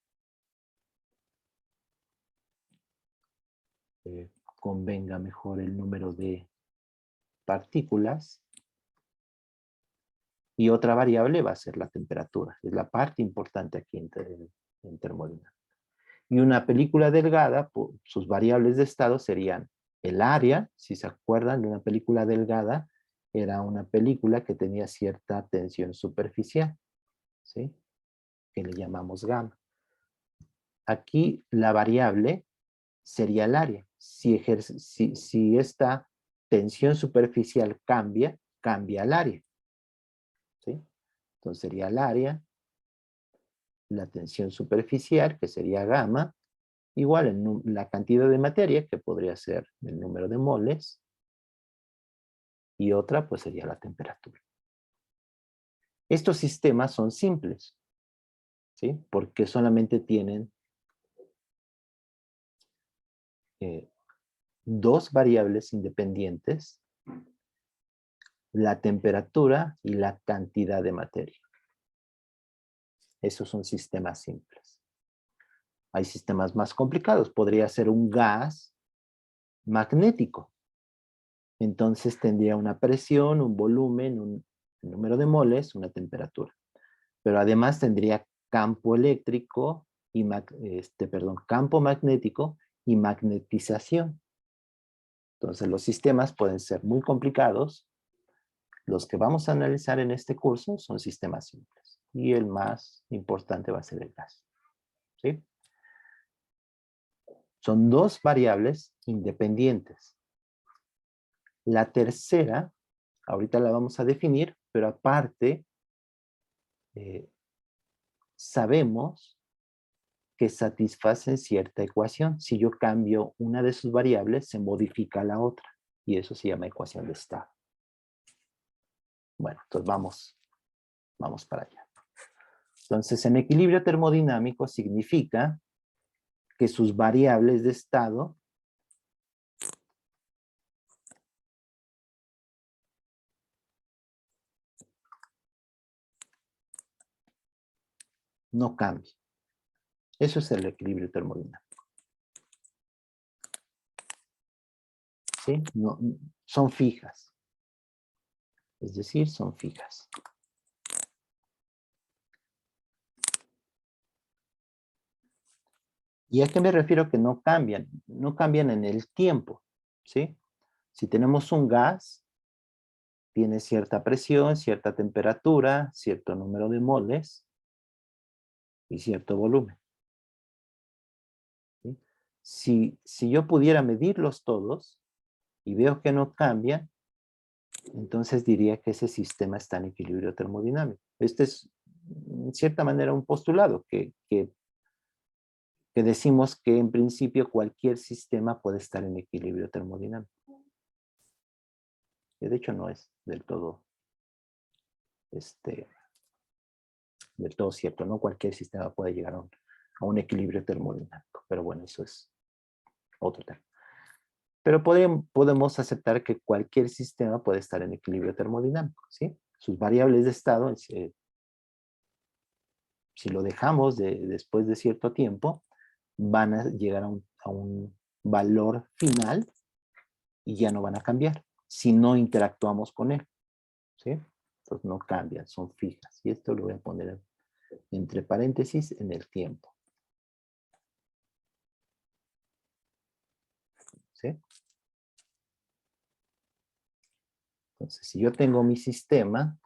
convenga mejor el número de partículas. Y otra variable va a ser la temperatura. Es la parte importante aquí en termodinámica. Y una película delgada, sus variables de estado serían el área. Si se acuerdan de una película delgada, era una película que tenía cierta tensión superficial, ¿sí? Que le llamamos gamma. Aquí la variable sería el área. Si esta tensión superficial cambia, cambia el área, ¿sí? Entonces sería el área, la tensión superficial, que sería gamma, igual en la cantidad de materia, que podría ser el número de moles, y otra pues sería la temperatura. Estos sistemas son simples, ¿sí? Porque solamente tienen dos variables independientes, la temperatura y la cantidad de materia. Esos son sistemas simples. Hay sistemas más complicados. Podría ser un gas magnético. Entonces tendría una presión, un volumen, un número de moles, una temperatura. Pero además tendría campo eléctrico y campo magnético y magnetización. Entonces los sistemas pueden ser muy complicados. Los que vamos a analizar en este curso son sistemas simples. Y el más importante va a ser el gas. ¿Sí? Son dos variables independientes. La tercera, ahorita la vamos a definir, pero aparte sabemos que satisfacen cierta ecuación. Si yo cambio una de sus variables, se modifica la otra. Y eso se llama ecuación de estado. Bueno, entonces vamos para allá. Entonces, en equilibrio termodinámico significa que sus variables de estado no cambian. Eso es el equilibrio termodinámico. ¿Sí? No, son fijas. Es decir, son fijas. ¿Y a qué me refiero que no cambian? No cambian en el tiempo, ¿sí? Si tenemos un gas, tiene cierta presión, cierta temperatura, cierto número de moles y cierto volumen. Si yo pudiera medirlos todos y veo que no cambian, entonces diría que ese sistema está en equilibrio termodinámico. Este es, en cierta manera, un postulado que decimos que en principio cualquier sistema puede estar en equilibrio termodinámico. Que de hecho no es del todo, del todo cierto, no cualquier sistema puede llegar a un equilibrio termodinámico, pero bueno, eso es otro tema. Pero podemos aceptar que cualquier sistema puede estar en equilibrio termodinámico, ¿sí? Sus variables de estado, si lo dejamos después de cierto tiempo, van a llegar a un valor final y ya no van a cambiar si no interactuamos con él, ¿sí? Entonces no cambian, son fijas. Y esto lo voy a poner entre paréntesis en el tiempo, ¿sí? Entonces, si yo tengo mi sistema,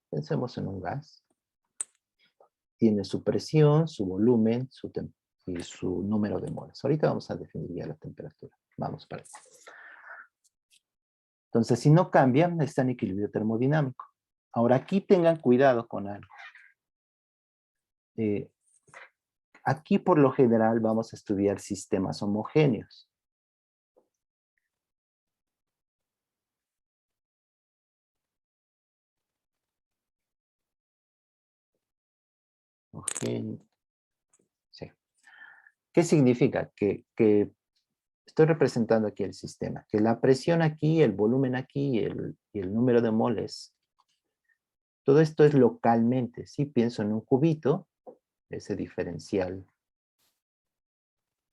pensemos en un gas, tiene su presión, su volumen, y su número de moles. Ahorita vamos a definir ya la temperatura. Vamos para eso. Entonces, si no cambian, está en equilibrio termodinámico. Ahora, aquí tengan cuidado con algo. Aquí, por lo general, vamos a estudiar sistemas homogéneos. Homogéneo. Sí. ¿Qué significa? Que estoy representando aquí el sistema. Que la presión aquí, el volumen aquí y el número de moles, todo esto es localmente. Si pienso en un cubito, ese diferencial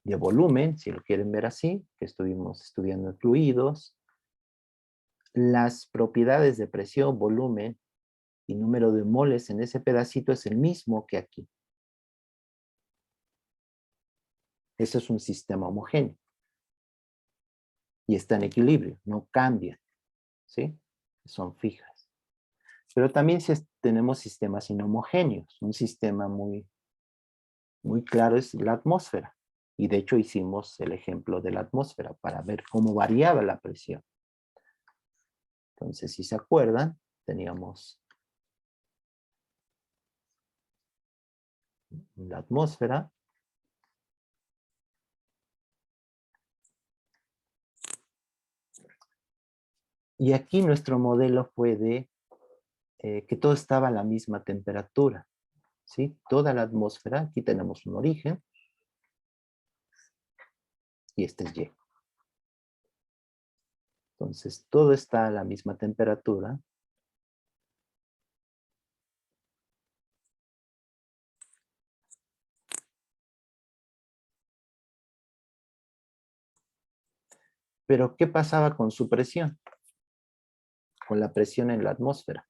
de volumen, si lo quieren ver así, que estuvimos estudiando en fluidos, las propiedades de presión, volumen y número de moles en ese pedacito es el mismo que aquí. Eso es un sistema homogéneo. Y está en equilibrio, no cambian, ¿sí? Son fijas. Pero también si tenemos sistemas inhomogéneos, un sistema muy claro es la atmósfera. Y de hecho hicimos el ejemplo de la atmósfera para ver cómo variaba la presión. Entonces, si se acuerdan, teníamos la atmósfera. Y aquí nuestro modelo fue de que todo estaba a la misma temperatura, ¿sí? Toda la atmósfera, aquí tenemos un origen, y este es Y. Entonces, todo está a la misma temperatura. Pero, ¿qué pasaba con su presión? Con la presión en la atmósfera.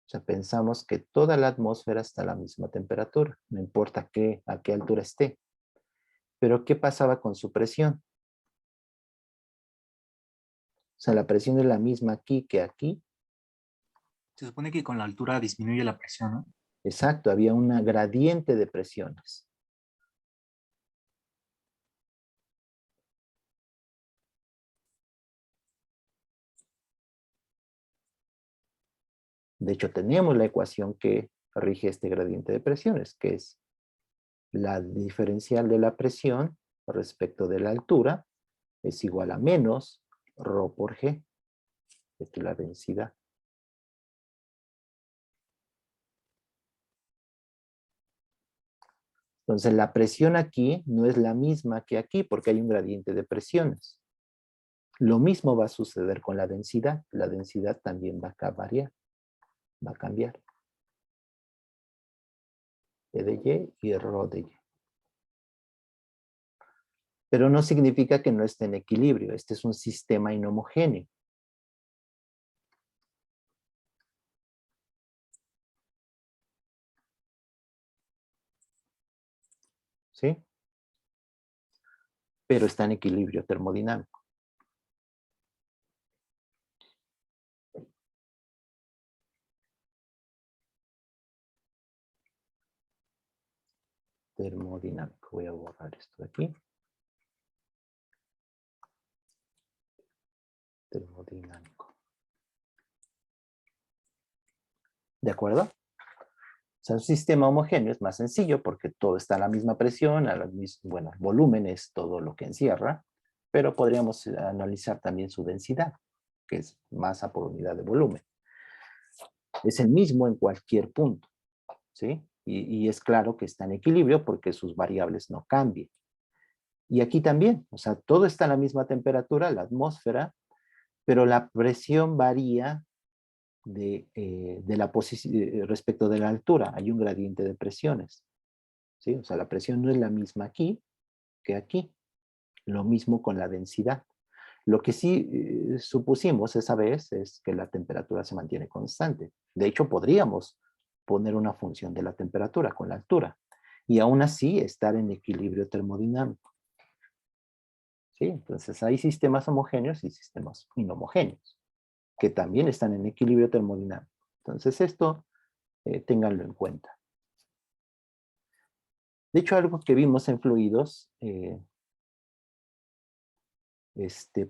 O sea, pensamos que toda la atmósfera está a la misma temperatura, no importa a qué altura esté. Pero, ¿qué pasaba con su presión? O sea, la presión es la misma aquí que aquí. Se supone que con la altura disminuye la presión, ¿no? Exacto, había una gradiente de presiones. De hecho, tenemos la ecuación que rige este gradiente de presiones, que es la diferencial de la presión respecto de la altura es igual a menos ρ por G, esta es la densidad. Entonces, la presión aquí no es la misma que aquí porque hay un gradiente de presiones. Lo mismo va a suceder con la densidad. La densidad también va a variar, va a cambiar. E de Y y ρ de Y. Pero no significa que no esté en equilibrio. Este es un sistema inhomogéneo. ¿Sí? Pero está en equilibrio termodinámico. termodinámico. Voy a borrar esto de aquí. Termodinámico. ¿De acuerdo? O sea, un sistema homogéneo es más sencillo porque todo está a la misma presión, bueno, el volumen es todo lo que encierra, pero podríamos analizar también su densidad, que es masa por unidad de volumen. Es el mismo en cualquier punto, ¿sí? Y es claro que está en equilibrio porque sus variables no cambian. Y aquí también, o sea, todo está a la misma temperatura, la atmósfera, pero la presión varía respecto de la altura. Hay un gradiente de presiones, ¿sí? O sea, la presión no es la misma aquí que aquí. Lo mismo con la densidad. Lo que sí supusimos esa vez es que la temperatura se mantiene constante. De hecho, podríamos poner una función de la temperatura con la altura y aún así estar en equilibrio termodinámico. ¿Sí? Entonces hay sistemas homogéneos y sistemas inhomogéneos que también están en equilibrio termodinámico. Entonces esto, ténganlo en cuenta. De hecho, algo que vimos en fluidos,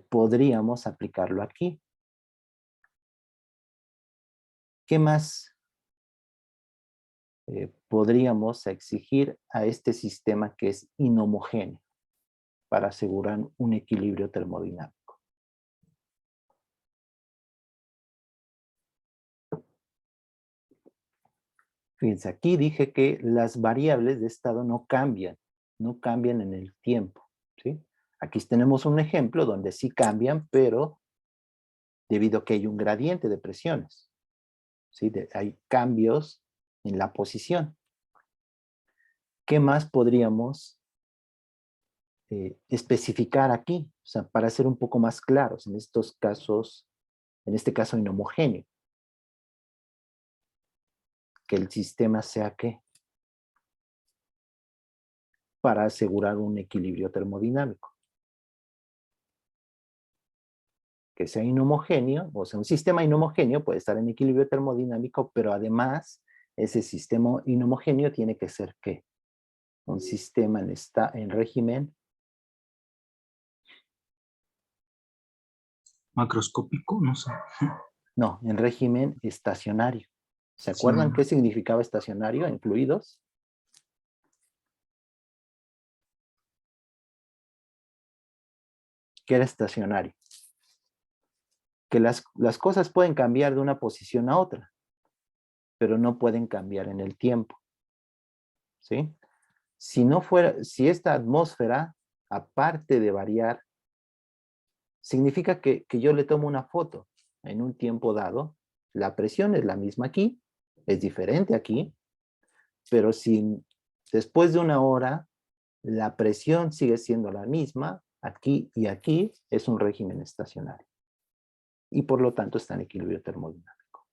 podríamos aplicarlo aquí. ¿Qué más podríamos exigir a este sistema que es inhomogéneo para asegurar un equilibrio termodinámico? Fíjense, aquí dije que las variables de estado no cambian en el tiempo, ¿sí? Aquí tenemos un ejemplo donde sí cambian, pero debido a que hay un gradiente de presiones, ¿sí? Hay cambios en la posición. ¿Qué más podríamos especificar aquí? O sea, para ser un poco más claros en estos casos, en este caso inhomogéneo. Que el sistema sea ¿qué? Para asegurar un equilibrio termodinámico. Que sea inhomogéneo, o sea, un sistema inhomogéneo puede estar en equilibrio termodinámico, pero además ese sistema inhomogéneo tiene que ser ¿qué? Un sistema en régimen Macroscópico, no sé. no, en régimen estacionario. ¿Se Sí, acuerdan qué significaba estacionario en fluidos? ¿Qué era estacionario? Que las cosas pueden cambiar de una posición a otra, pero no pueden cambiar en el tiempo. ¿Sí? Si esta atmósfera, aparte de variar, significa que yo le tomo una foto en un tiempo dado, la presión es la misma aquí, es diferente aquí, pero si después de una hora la presión sigue siendo la misma, aquí y aquí es un régimen estacionario. Y por lo tanto está en equilibrio termodinámico.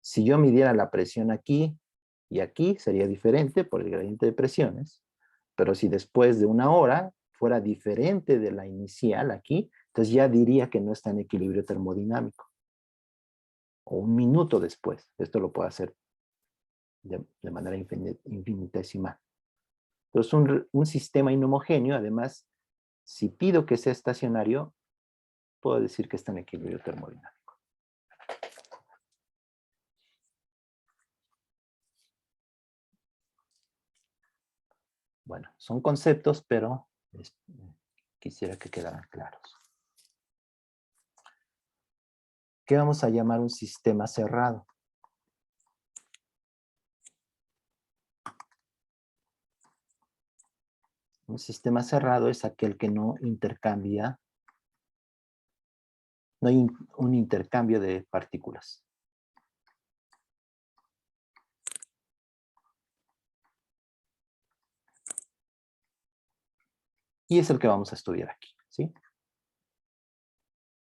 Si yo midiera la presión aquí y aquí, sería diferente por el gradiente de presiones, pero si después de una hora fuera diferente de la inicial aquí, entonces ya diría que no está en equilibrio termodinámico. O un minuto después. Esto lo puedo hacer de manera infinitesimal. Entonces, un sistema inhomogéneo, además, si pido que sea estacionario, puedo decir que está en equilibrio termodinámico. Bueno, son conceptos, pero quisiera que quedaran claros. ¿Qué vamos a llamar un sistema cerrado? Un sistema cerrado es aquel que no intercambia, no hay un intercambio de partículas. Y es el que vamos a estudiar aquí, ¿sí?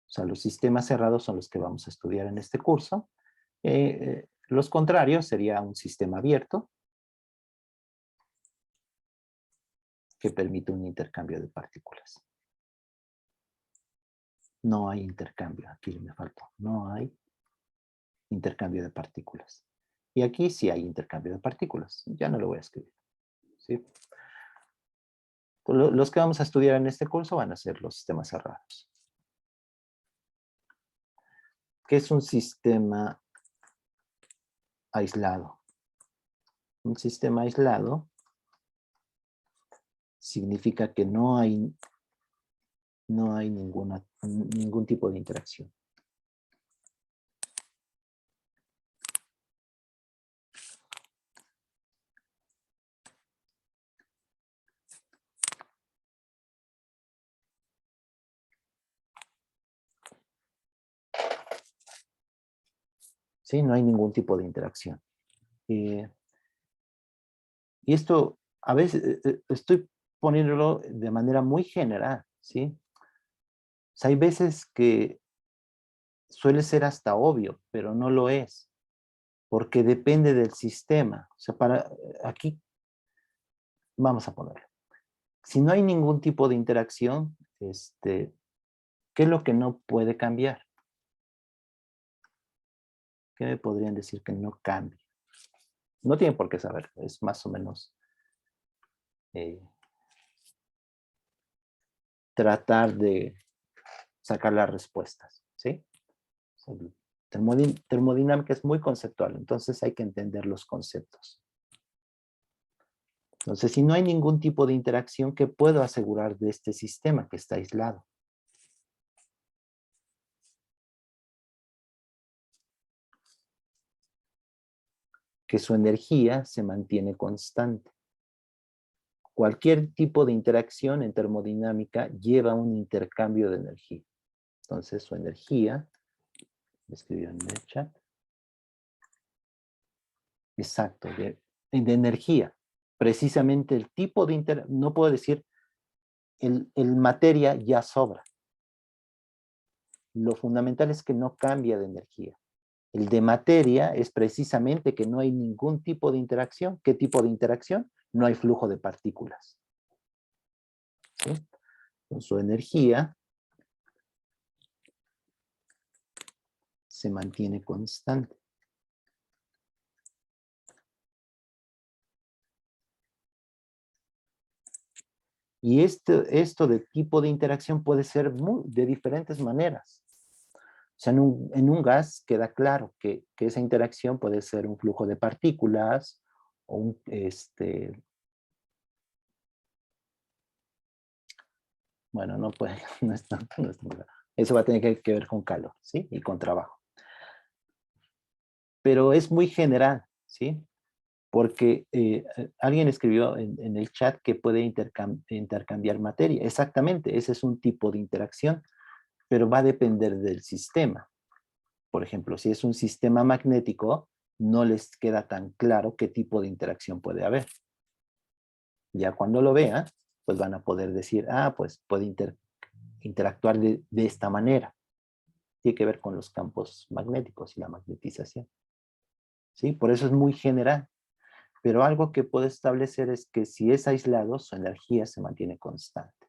O sea, los sistemas cerrados son los que vamos a estudiar en este curso. Los contrarios sería un sistema abierto que permite un intercambio de partículas. No hay intercambio, aquí me faltó. No hay intercambio de partículas. Y aquí sí hay intercambio de partículas. Ya no lo voy a escribir. ¿sí? Los que vamos a estudiar en este curso van a ser los sistemas cerrados. ¿Qué es un sistema aislado? Un sistema aislado significa que no hay ningún tipo de interacción. ¿Sí? No hay ningún tipo de interacción. Y esto a veces estoy poniéndolo de manera muy general, ¿sí? O sea, hay veces que suele ser hasta obvio, pero no lo es, porque depende del sistema. O sea, aquí vamos a ponerlo. Si no hay ningún tipo de interacción, ¿qué es lo que no puede cambiar? ¿Qué me podrían decir que no cambie? No tienen por qué saber, es más o menos tratar de sacar las respuestas, ¿sí? Termodinámica es muy conceptual, entonces hay que entender los conceptos. Entonces, si no hay ningún tipo de interacción, ¿qué puedo asegurar de este sistema que está aislado? Que su energía se mantiene constante. Cualquier tipo de interacción en termodinámica lleva un intercambio de energía. Entonces, su energía, lo escribió en el chat. Exacto, de energía. Precisamente el tipo de interacción, no puedo decir, el materia ya sobra. Lo fundamental es que no cambia de energía. El de materia es precisamente que no hay ningún tipo de interacción. ¿Qué tipo de interacción? No hay flujo de partículas. ¿Sí? Con su energía se mantiene constante. Y esto de tipo de interacción puede ser de diferentes maneras. O sea, en un gas queda claro que esa interacción puede ser un flujo de partículas o bueno, no puede, no está muy claro. Eso va a tener que ver con calor, ¿sí? Y con trabajo. Pero es muy general, ¿sí? Porque alguien escribió en el chat que puede intercambiar materia. Exactamente, ese es un tipo de interacción, pero va a depender del sistema. Por ejemplo, si es un sistema magnético, no les queda tan claro qué tipo de interacción puede haber. Ya cuando lo vean, pues van a poder decir, pues puede interactuar de esta manera. Tiene que ver con los campos magnéticos y la magnetización. ¿Sí? Por eso es muy general. Pero algo que puedo establecer es que si es aislado, su energía se mantiene constante.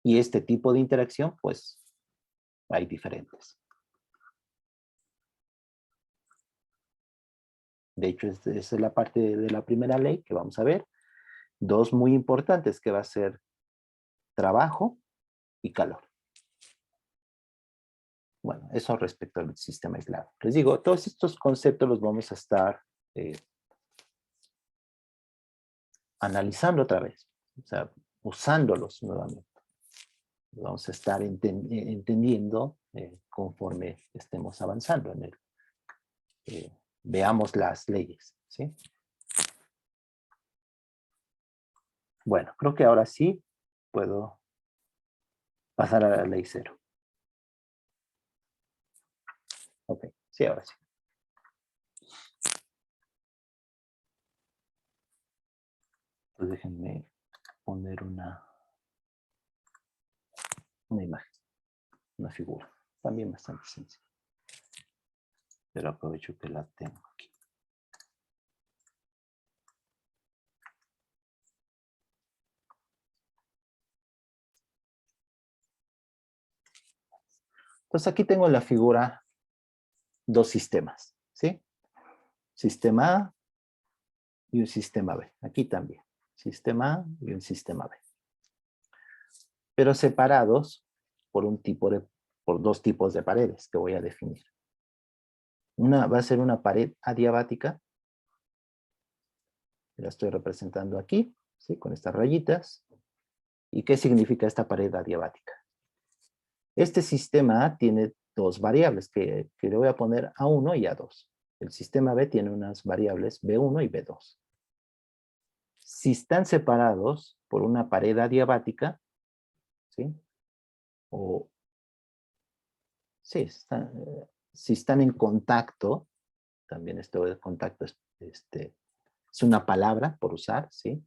Y este tipo de interacción, pues, hay diferentes. De hecho, esa es la parte de la primera ley que vamos a ver. Dos muy importantes, que va a ser trabajo y calor. Bueno, eso respecto al sistema aislado. Les digo, todos estos conceptos los vamos a estar analizando otra vez. O sea, usándolos nuevamente. Vamos a estar entendiendo conforme estemos avanzando en él. Veamos las leyes, ¿sí? Bueno, creo que ahora sí puedo pasar a la ley 0. Ok, sí, ahora sí. Pues déjenme poner una imagen, una figura. También bastante sencilla. Pero aprovecho que la tengo aquí. Entonces aquí tengo en la figura dos sistemas, ¿sí? Sistema A y un sistema B. Aquí también. Sistema A y un sistema B. Pero separados por por dos tipos de paredes que voy a definir. Una va a ser una pared adiabática. La estoy representando aquí, ¿sí? Con estas rayitas. ¿Y qué significa esta pared adiabática? Este sistema A tiene dos variables que le voy a poner A1 y A2. El sistema B tiene unas variables B1 y B2. Si están separados por una pared adiabática, ¿sí? O sí, si están en contacto, también esto de contacto es una palabra por usar, ¿sí?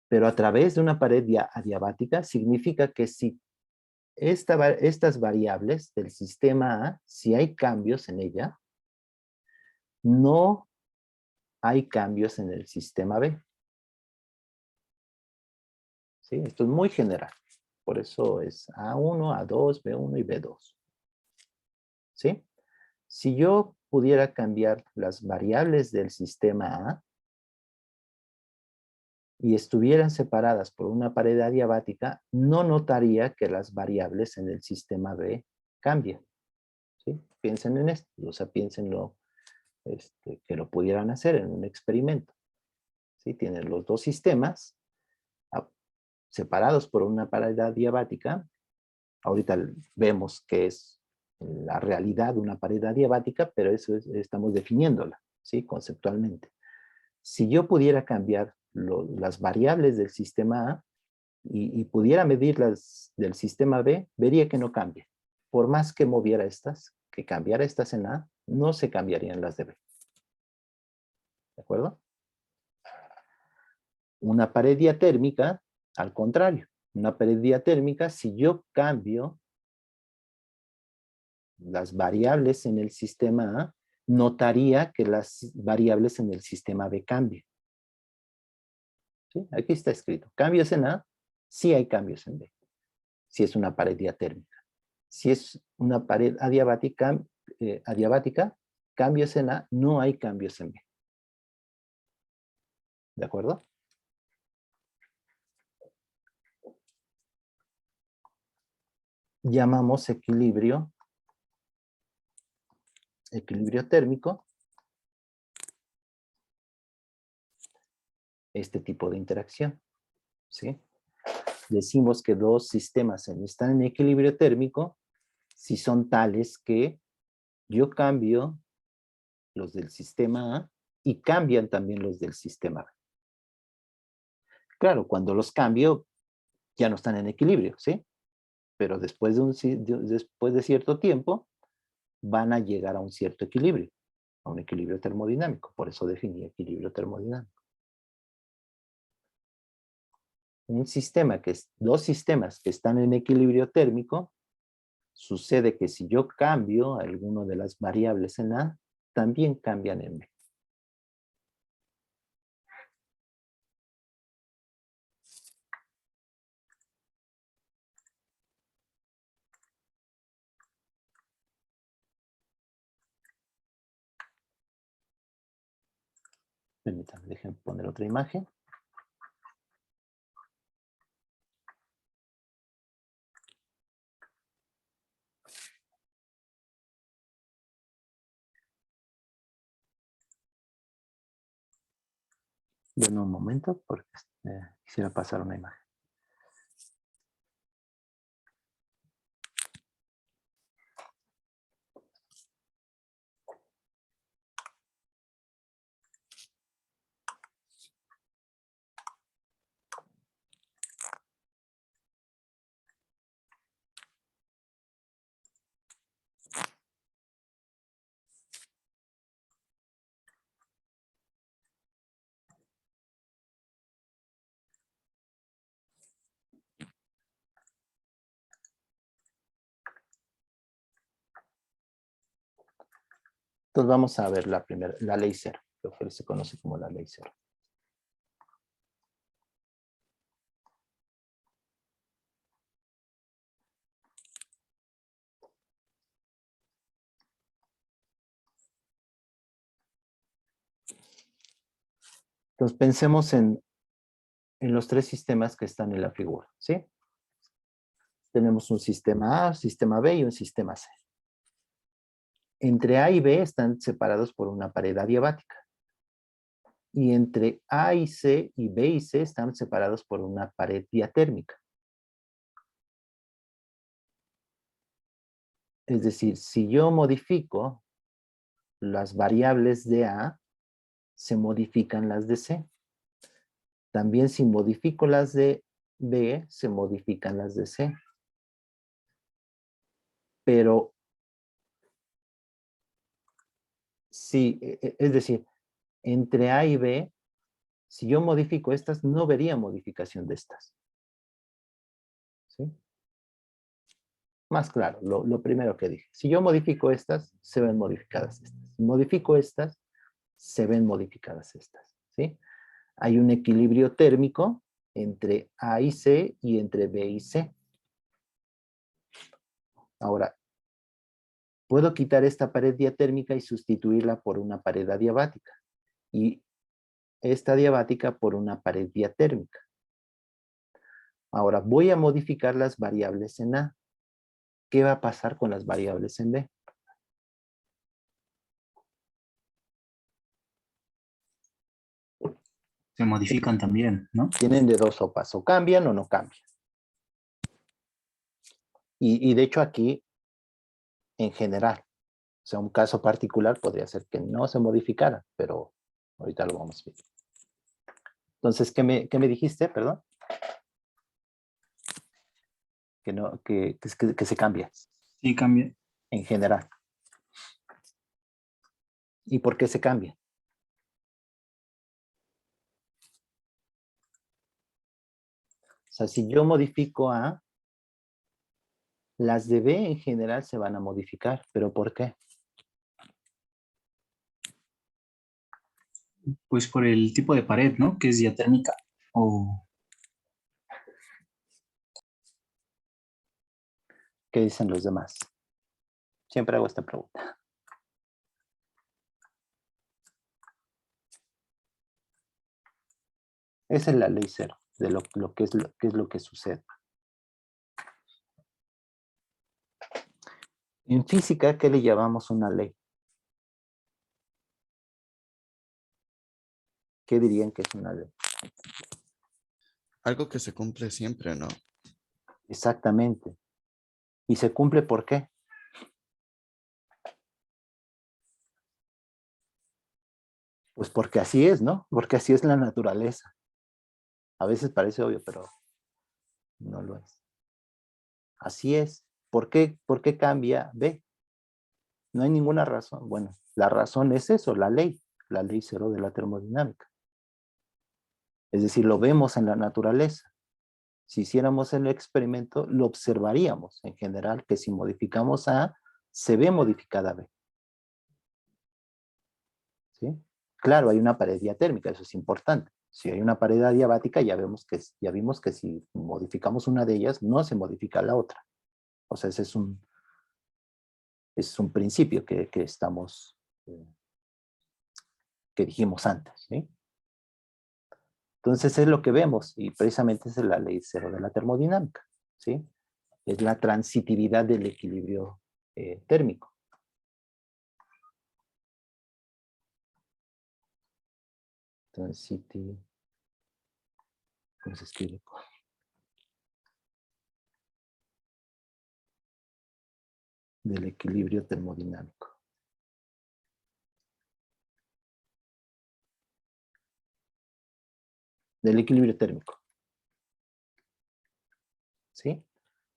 Pero a través de una pared adiabática significa que si estas variables del sistema A, si hay cambios en ella, no hay cambios en el sistema B. ¿Sí? Esto es muy general. Por eso es A1, A2, B1 y B2. ¿Sí? Si yo pudiera cambiar las variables del sistema A y estuvieran separadas por una pared adiabática, no notaría que las variables en el sistema B cambian. ¿Sí? Piensen en esto, o sea, piénsenlo, que lo pudieran hacer en un experimento. ¿Sí? Tienen los dos sistemas separados por una pared adiabática. Ahorita vemos que es la realidad de una pared adiabática, pero eso estamos definiéndola, ¿sí? Conceptualmente. Si yo pudiera cambiar las variables del sistema A y pudiera medir las del sistema B, vería que no cambia. Por más que moviera estas, que cambiara estas en A, no se cambiarían las de B. ¿De acuerdo? Una pared diatérmica, al contrario. Una pared diatérmica, si yo cambio las variables en el sistema A, notaría que las variables en el sistema B cambian. ¿Sí? Aquí está escrito. Cambios en A, sí hay cambios en B. Si es una pared diatérmica. Si es una pared adiabática, cambios en A, no hay cambios en B. ¿De acuerdo? Llamamos equilibrio térmico este tipo de interacción. ¿Sí? Decimos que dos sistemas están en equilibrio térmico si son tales que yo cambio los del sistema A y cambian también los del sistema B. Claro, cuando los cambio ya no están en equilibrio, ¿sí? Pero después de cierto tiempo van a llegar a un cierto equilibrio, a un equilibrio termodinámico. Por eso definí equilibrio termodinámico. Dos sistemas que están en equilibrio térmico, sucede que si yo cambio alguno de las variables en A, también cambian en B. Permítanme, dejen poner otra imagen. Denme un momento porque quisiera pasar una imagen. Entonces vamos a ver la ley cero, lo que se conoce como la ley cero. Entonces pensemos en los tres sistemas que están en la figura, ¿sí? Tenemos un sistema A, un sistema B y un sistema C. Entre A y B están separados por una pared adiabática. Y entre A y C y B y C están separados por una pared diatérmica. Es decir, si yo modifico las variables de A, se modifican las de C. También si modifico las de B, se modifican las de C. Pero sí, es decir, entre A y B, si yo modifico estas, no vería modificación de estas. ¿Sí? Más claro, lo primero que dije. Si yo modifico estas, se ven modificadas estas. Si modifico estas, se ven modificadas estas. ¿Sí? Hay un equilibrio térmico entre A y C y entre B y C. Ahora, puedo quitar esta pared diatérmica y sustituirla por una pared adiabática. Y esta adiabática por una pared diatérmica. Ahora, voy a modificar las variables en A. ¿Qué va a pasar con las variables en B? Se modifican también, ¿no? Tienen de dos sopas, o cambian o no cambian. Y de hecho aquí, en general, o sea, un caso particular podría ser que no se modificara, pero ahorita lo vamos a ver. Entonces, ¿qué me dijiste? Perdón. Que se cambia, Sí, cambia. en general. ¿Y por qué se cambia? O sea, si yo modifico A, las de B en general se van a modificar, ¿pero por qué? Pues por el tipo de pared, ¿no? Que es diatérmica. O ¿Qué dicen los demás? Siempre hago esta pregunta. Esa es la ley cero, de lo que es lo que sucede. En física, ¿qué le llamamos una ley? ¿Qué dirían que es una ley? Algo que se cumple siempre, ¿no? Exactamente. ¿Y se cumple por qué? Pues porque así es, ¿no? Porque así es la naturaleza. A veces parece obvio, pero no lo es. Así es. ¿Por qué cambia B? No hay ninguna razón. Bueno, la razón es eso, la ley cero de la termodinámica. Es decir, lo vemos en la naturaleza. Si hiciéramos el experimento, lo observaríamos en general, que si modificamos A, se ve modificada B. ¿Sí? Claro, hay una pared diatérmica, eso es importante. Si hay una pared adiabática, ya vimos que si modificamos una de ellas, no se modifica la otra. O sea, ese es un principio que dijimos antes. ¿Sí? Entonces es lo que vemos, y precisamente esa es la ley cero de la termodinámica. ¿Sí? Es la transitividad del equilibrio térmico. Transiti, ¿cómo se escribe? Del equilibrio termodinámico. Del equilibrio térmico. ¿Sí?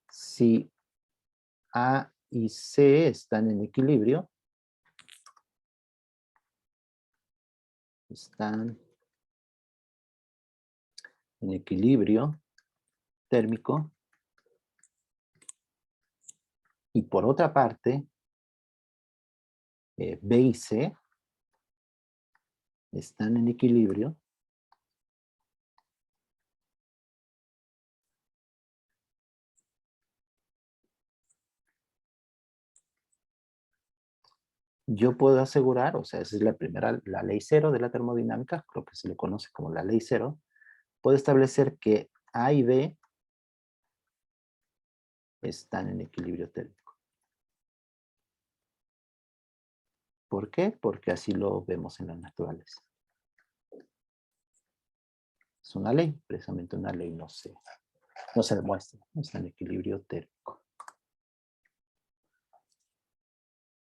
Si A y C están en equilibrio, están en equilibrio térmico, y por otra parte, B y C están en equilibrio, yo puedo asegurar, o sea, esa es la primera, la ley cero de la termodinámica, lo que se le conoce como la ley cero, puedo establecer que A y B están en equilibrio térmico. ¿Por qué? Porque así lo vemos en la naturaleza. Es una ley, precisamente una ley no se demuestra, no está en equilibrio térmico.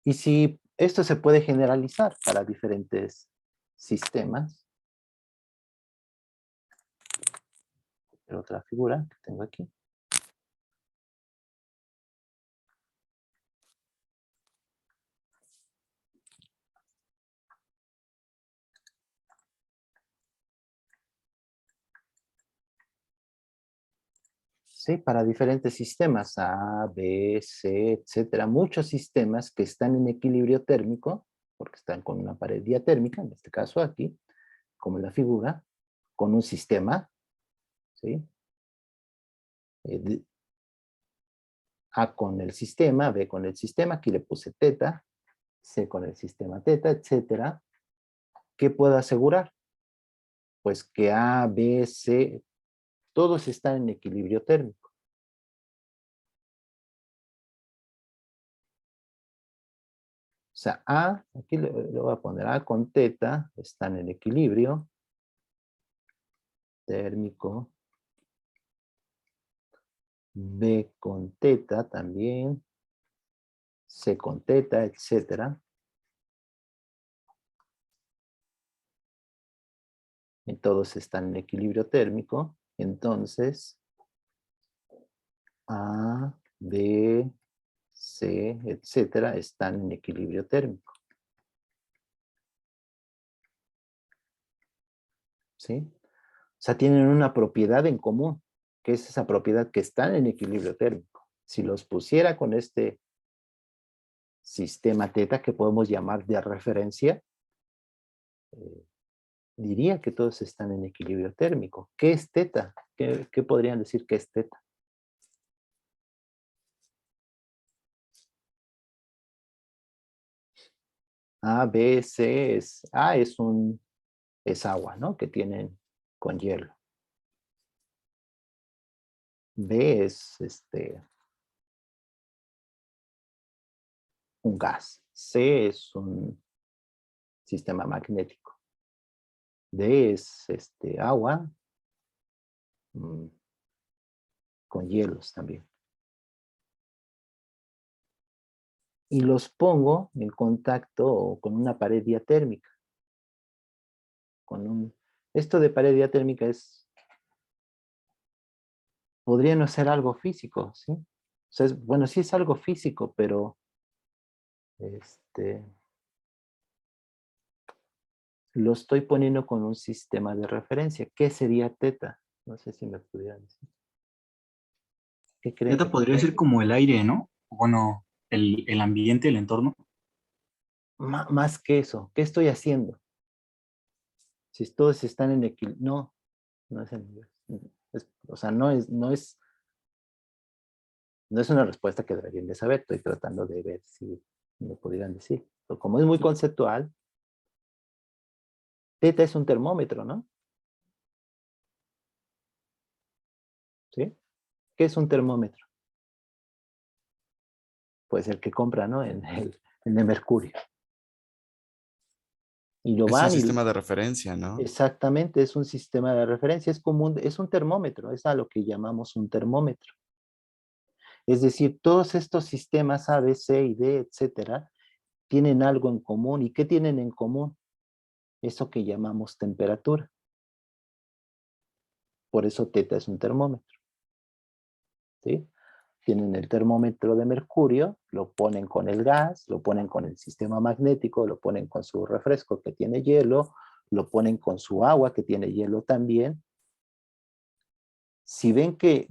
Y si esto se puede generalizar para diferentes sistemas, otra figura que tengo aquí. Sí, para diferentes sistemas, A, B, C, etcétera, muchos sistemas que están en equilibrio térmico, porque están con una pared diatérmica, en este caso aquí, como en la figura, con un sistema, ¿sí? A con el sistema, B con el sistema, aquí le puse teta, C con el sistema teta, etcétera. ¿Qué puedo asegurar? Pues que A, B, C, todos están en equilibrio térmico. O sea, A, aquí le voy a poner A con teta, están en equilibrio térmico. B con teta también. C con teta, etcétera. Y todos están en equilibrio térmico. Entonces, A, B, C, etcétera, están en equilibrio térmico. ¿Sí? O sea, tienen una propiedad en común, que es esa propiedad que están en equilibrio térmico. Si los pusiera con este sistema teta que podemos llamar de referencia, diría que todos están en equilibrio térmico. ¿Qué es teta? ¿Qué podrían decir que es teta? A, B, C es, A es agua, ¿no? Que tienen con hielo. B es un gas. C es un sistema magnético. D es agua con hielos también. Y los pongo en contacto con una pared diatérmica. Esto de pared diatérmica podría no ser algo físico, ¿sí? O sea, bueno, sí es algo físico, pero lo estoy poniendo con un sistema de referencia. ¿Qué sería teta? No sé si me pudieran decir. ¿Qué creen? Teta podría ser como el aire, ¿no? Bueno, el ambiente, el entorno. Más que eso, ¿qué estoy haciendo? Si todos están en equilibrio, no es el universo. O sea, no es una respuesta que deberían de saber. Estoy tratando de ver si me pudieran decir. Pero como es muy conceptual, teta es un termómetro, ¿no? ¿Sí? ¿Qué es un termómetro? Pues el que compra, ¿no? En el mercurio. Y lo Es un van y sistema de referencia, ¿no? exactamente es un sistema de referencia, es común, es un termómetro, es a lo que llamamos un termómetro. Es decir, todos estos sistemas A, B, C y D, etcétera, tienen algo en común. ¿Y qué tienen en común? Eso que llamamos temperatura. Por eso teta es un termómetro. ¿Sí? Tienen el termómetro de mercurio, lo ponen con el gas, lo ponen con el sistema magnético, lo ponen con su refresco que tiene hielo, lo ponen con su agua que tiene hielo también. Si ven que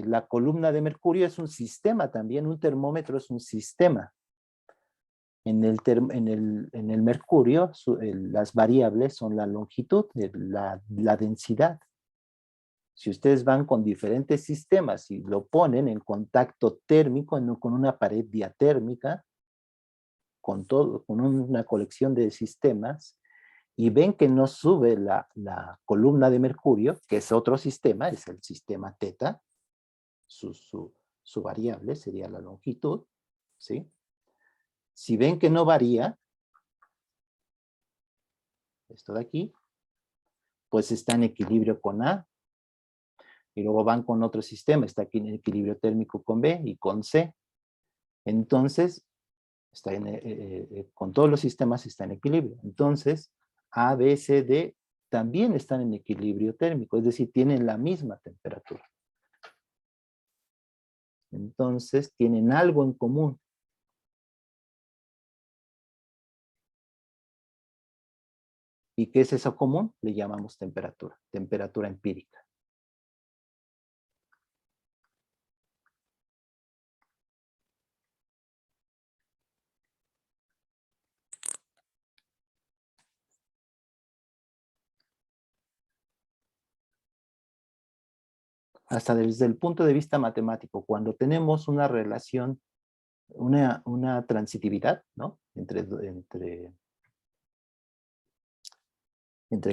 la columna de mercurio es un sistema también, un termómetro es un sistema. En el mercurio, las variables son la longitud, la densidad. Si ustedes van con diferentes sistemas y lo ponen en contacto térmico con una pared diatérmica, con una colección de sistemas y ven que no sube la columna de mercurio, que es otro sistema, es el sistema teta, su variable sería la longitud, ¿sí? Si ven que no varía, esto de aquí, pues está en equilibrio con A, y luego van con otro sistema, está aquí en equilibrio térmico con B y con C. Entonces, con todos los sistemas está en equilibrio. Entonces, A, B, C, D también están en equilibrio térmico, es decir, tienen la misma temperatura. Entonces, tienen algo en común. ¿Y qué es eso común? Le llamamos temperatura empírica. Hasta desde el punto de vista matemático, cuando tenemos una relación, una transitividad, ¿no? Entre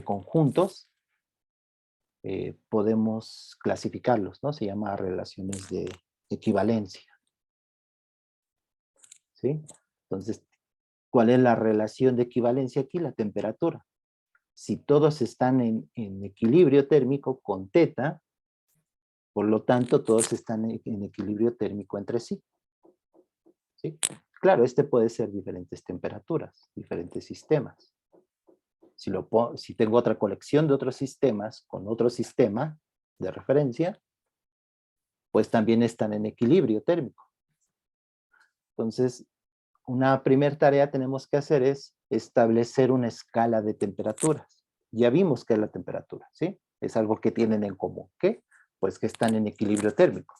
conjuntos, podemos clasificarlos, ¿no? Se llama relaciones de equivalencia, ¿sí? Entonces, ¿cuál es la relación de equivalencia aquí? La temperatura. Si todos están en equilibrio térmico con teta, por lo tanto, todos están en equilibrio térmico entre sí, ¿sí? Claro, puede ser diferentes temperaturas, diferentes sistemas. Si tengo otra colección de otros sistemas con otro sistema de referencia, pues también están en equilibrio térmico. Entonces, una primera tarea tenemos que hacer es establecer una escala de temperaturas. Ya vimos qué es la temperatura, ¿sí? Es algo que tienen en común. ¿Qué? Pues que están en equilibrio térmico.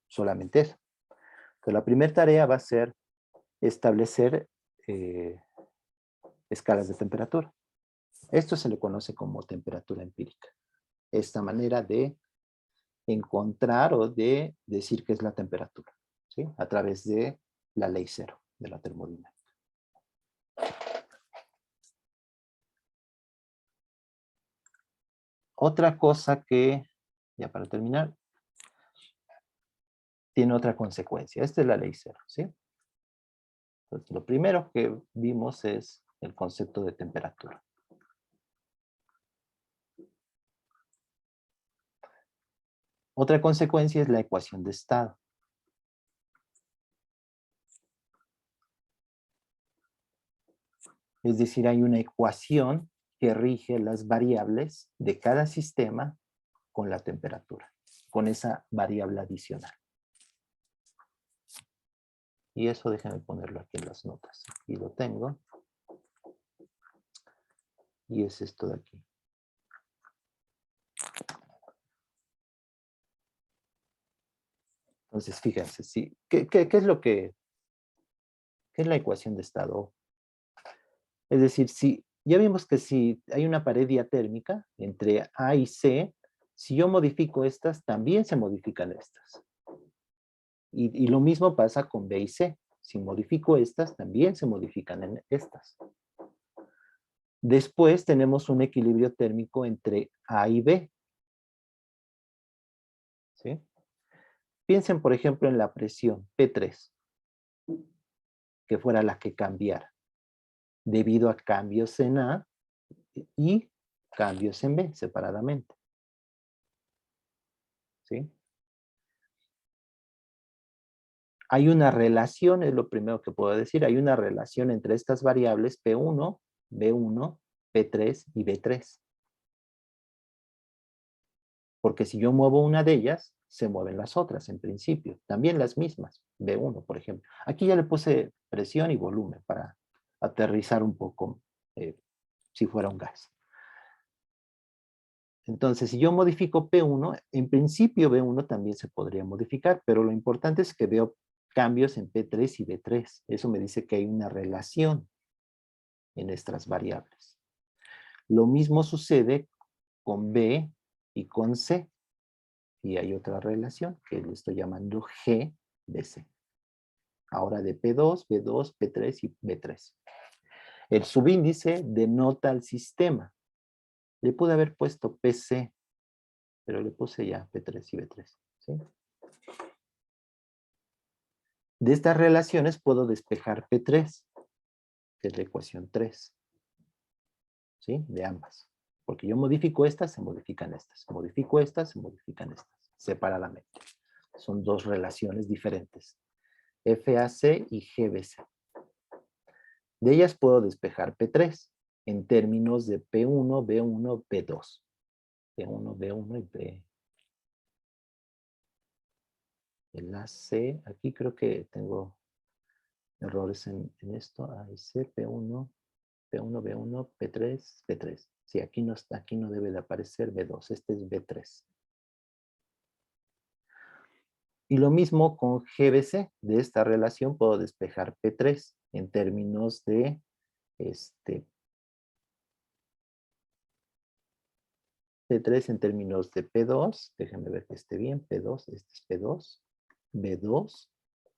Solamente eso. Entonces, la primera tarea va a ser establecer escalas de temperatura. Esto se le conoce como temperatura empírica. Esta manera de encontrar o de decir qué es la temperatura, ¿sí? A través de la ley cero de la termodinámica. Otra cosa que, ya para terminar, tiene otra consecuencia. Esta es la ley cero, ¿sí? Entonces, lo primero que vimos es el concepto de temperatura. Otra consecuencia es la ecuación de estado. Es decir, hay una ecuación que rige las variables de cada sistema con la temperatura, con esa variable adicional. Y eso déjenme ponerlo aquí en las notas. Aquí lo tengo. Y es esto de aquí. Entonces, fíjense, ¿sí? ¿Qué es lo que... ¿Qué es la ecuación de estado? Es decir, ya vimos que si hay una pared diatérmica entre A y C, si yo modifico estas, también se modifican estas. Y lo mismo pasa con B y C. Si modifico estas, también se modifican en estas. Después tenemos un equilibrio térmico entre A y B. ¿Sí? Piensen, por ejemplo, en la presión P3, que fuera la que cambiara, debido a cambios en A y cambios en B, separadamente. ¿Sí? Hay una relación, es lo primero que puedo decir, hay una relación entre estas variables P1, B1, P3 y B3. Porque si yo muevo una de ellas, se mueven las otras en principio. También las mismas, B1, por ejemplo. Aquí ya le puse presión y volumen para aterrizar un poco si fuera un gas. Entonces, si yo modifico P1, en principio B1 también se podría modificar, pero lo importante es que veo cambios en P3 y B3. Eso me dice que hay una relación en estas variables. Lo mismo sucede con B y con C. Y hay otra relación que le estoy llamando G de C. Ahora de P2, B2, P3 y B3. El subíndice denota al sistema. Le pude haber puesto PC, pero le puse ya P3 y B3. ¿Sí? De estas relaciones puedo despejar P3, que es la ecuación 3. ¿Sí? De ambas. Porque yo modifico estas, se modifican estas. Modifico estas, se modifican estas. Separadamente. Son dos relaciones diferentes. FAC y GBC. De ellas puedo despejar P3 en términos de P1, B1, B2. P1, B1 y B. El AC, aquí creo que tengo errores en esto. AC, P1, P1, B1, P3, P3. Sí, aquí no debe de aparecer B2. Este es B3. Y lo mismo con GBC. De esta relación puedo despejar P3 en términos de P3 en términos de P2. Déjenme ver que esté bien. P2, este es P2. B2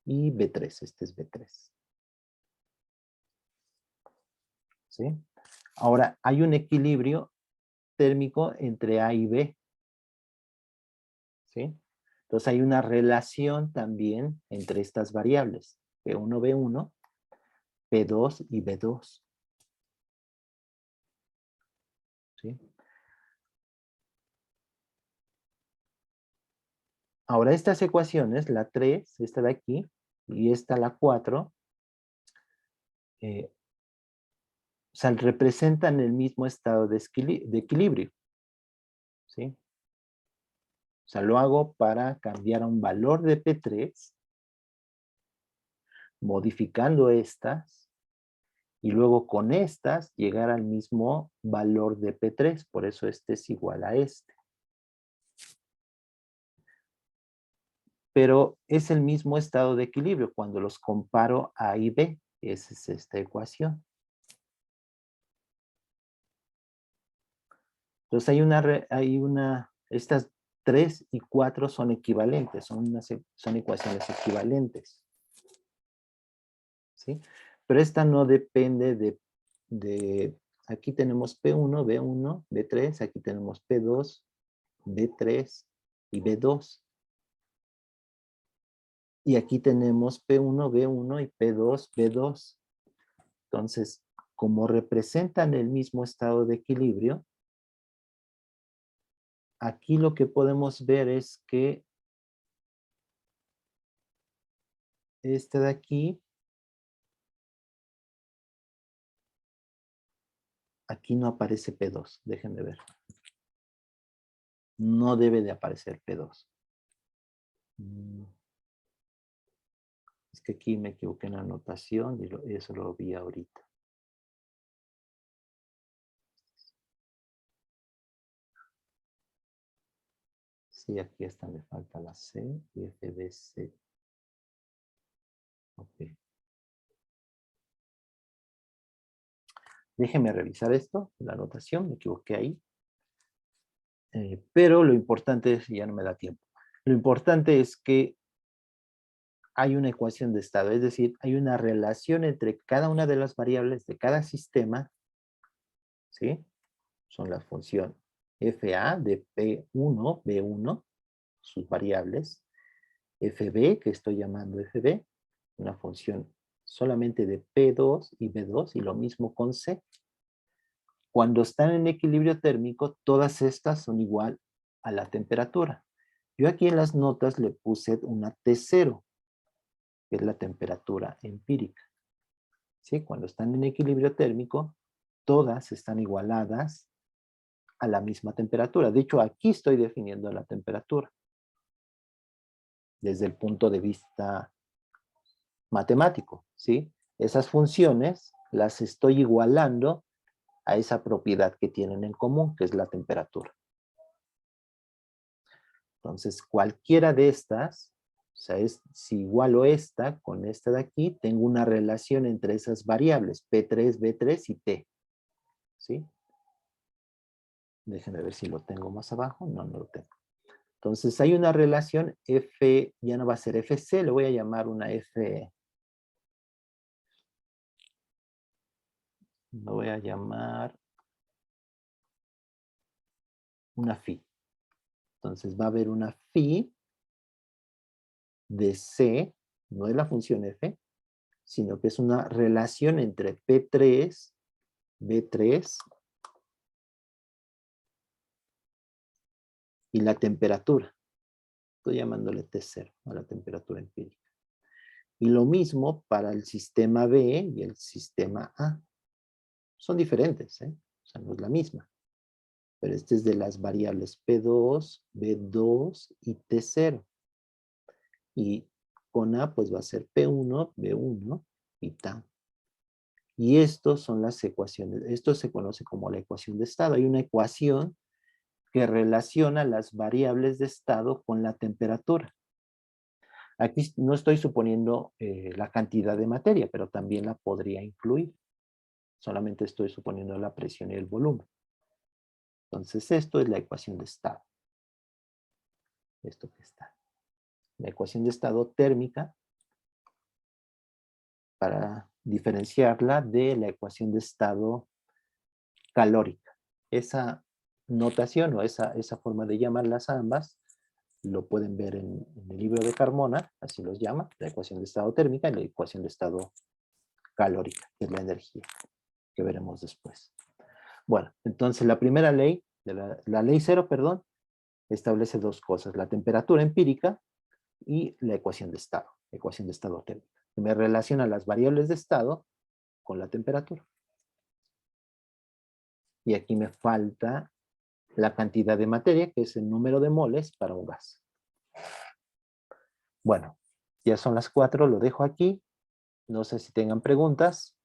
y B3. Este es B3. ¿Sí? Ahora, hay un equilibrio térmico entre A y B. ¿Sí? Entonces hay una relación también entre estas variables. P1, B1, P2 y B2. ¿Sí? Ahora estas ecuaciones, la 3, esta de aquí, y esta la 4, o sea, representan el mismo estado de equilibrio. ¿Sí? O sea, lo hago para cambiar a un valor de P3, modificando estas, y luego con estas llegar al mismo valor de P3, por eso este es igual a este. Pero es el mismo estado de equilibrio cuando los comparo A y B. Esa es esta ecuación. Entonces estas 3 y 4 son equivalentes, son ecuaciones equivalentes. ¿Sí? Pero esta no depende de aquí tenemos P1, B1, B3, aquí tenemos P2, B3 y B2. Y aquí tenemos P1, B1 y P2, B2. Entonces, como representan el mismo estado de equilibrio, aquí lo que podemos ver es que este de aquí no aparece P2, déjenme ver. No debe de aparecer P2. Es que aquí me equivoqué en la anotación y eso lo vi ahorita. Sí, aquí está, me falta la C y FBC. Ok. Déjenme revisar esto, la anotación, me equivoqué ahí. Pero lo importante es, ya no me da tiempo. Lo importante es que hay una ecuación de estado, es decir, hay una relación entre cada una de las variables de cada sistema, ¿sí? Son la función FA de P1, B1, sus variables, FB, que estoy llamando FB, una función solamente de P2 y B2, y lo mismo con C. Cuando están en equilibrio térmico, todas estas son igual a la temperatura. Yo aquí en las notas le puse una T0, que es la temperatura empírica. ¿Sí? Cuando están en equilibrio térmico, todas están igualadas a la misma temperatura. De hecho, aquí estoy definiendo la temperatura desde el punto de vista matemático, ¿sí? Esas funciones las estoy igualando a esa propiedad que tienen en común, que es la temperatura. Entonces, cualquiera de estas, o sea, si igualo esta con esta de aquí, tengo una relación entre esas variables, P3, B3 y T, ¿sí? Déjenme ver si lo tengo más abajo. No, no lo tengo. Entonces hay una relación F, ya no va a ser FC, le voy a llamar una F, lo voy a llamar una phi. Entonces va a haber una phi de C, no es la función f, sino que es una relación entre P3, B3 y la temperatura. Estoy llamándole T0 a la temperatura empírica. Y lo mismo para el sistema B y el sistema A. Son diferentes, ¿eh? O sea, no es la misma. Pero este es de las variables P2, B2 y T0. Y con A pues va a ser P1, B1 y TAN. Y estos son las ecuaciones. Esto se conoce como la ecuación de estado. Hay una ecuación que relaciona las variables de estado con la temperatura. Aquí no estoy suponiendo la cantidad de materia, pero también la podría incluir. Solamente estoy suponiendo la presión y el volumen. Entonces esto es la ecuación de estado. Esto que está. La ecuación de estado térmica, para diferenciarla de la ecuación de estado calórica. Esa notación o esa forma de llamarlas ambas lo pueden ver en el libro de Carmona, así los llama, la ecuación de estado térmica y la ecuación de estado calórica, que es la energía, que veremos después. Bueno, entonces la primera ley, la ley cero, perdón, establece dos cosas, la temperatura empírica y la ecuación de estado térmica, que me relaciona las variables de estado con la temperatura. Y aquí me falta la cantidad de materia, que es el número de moles para un gas. Bueno, ya son las 4, lo dejo aquí. No sé si tengan preguntas.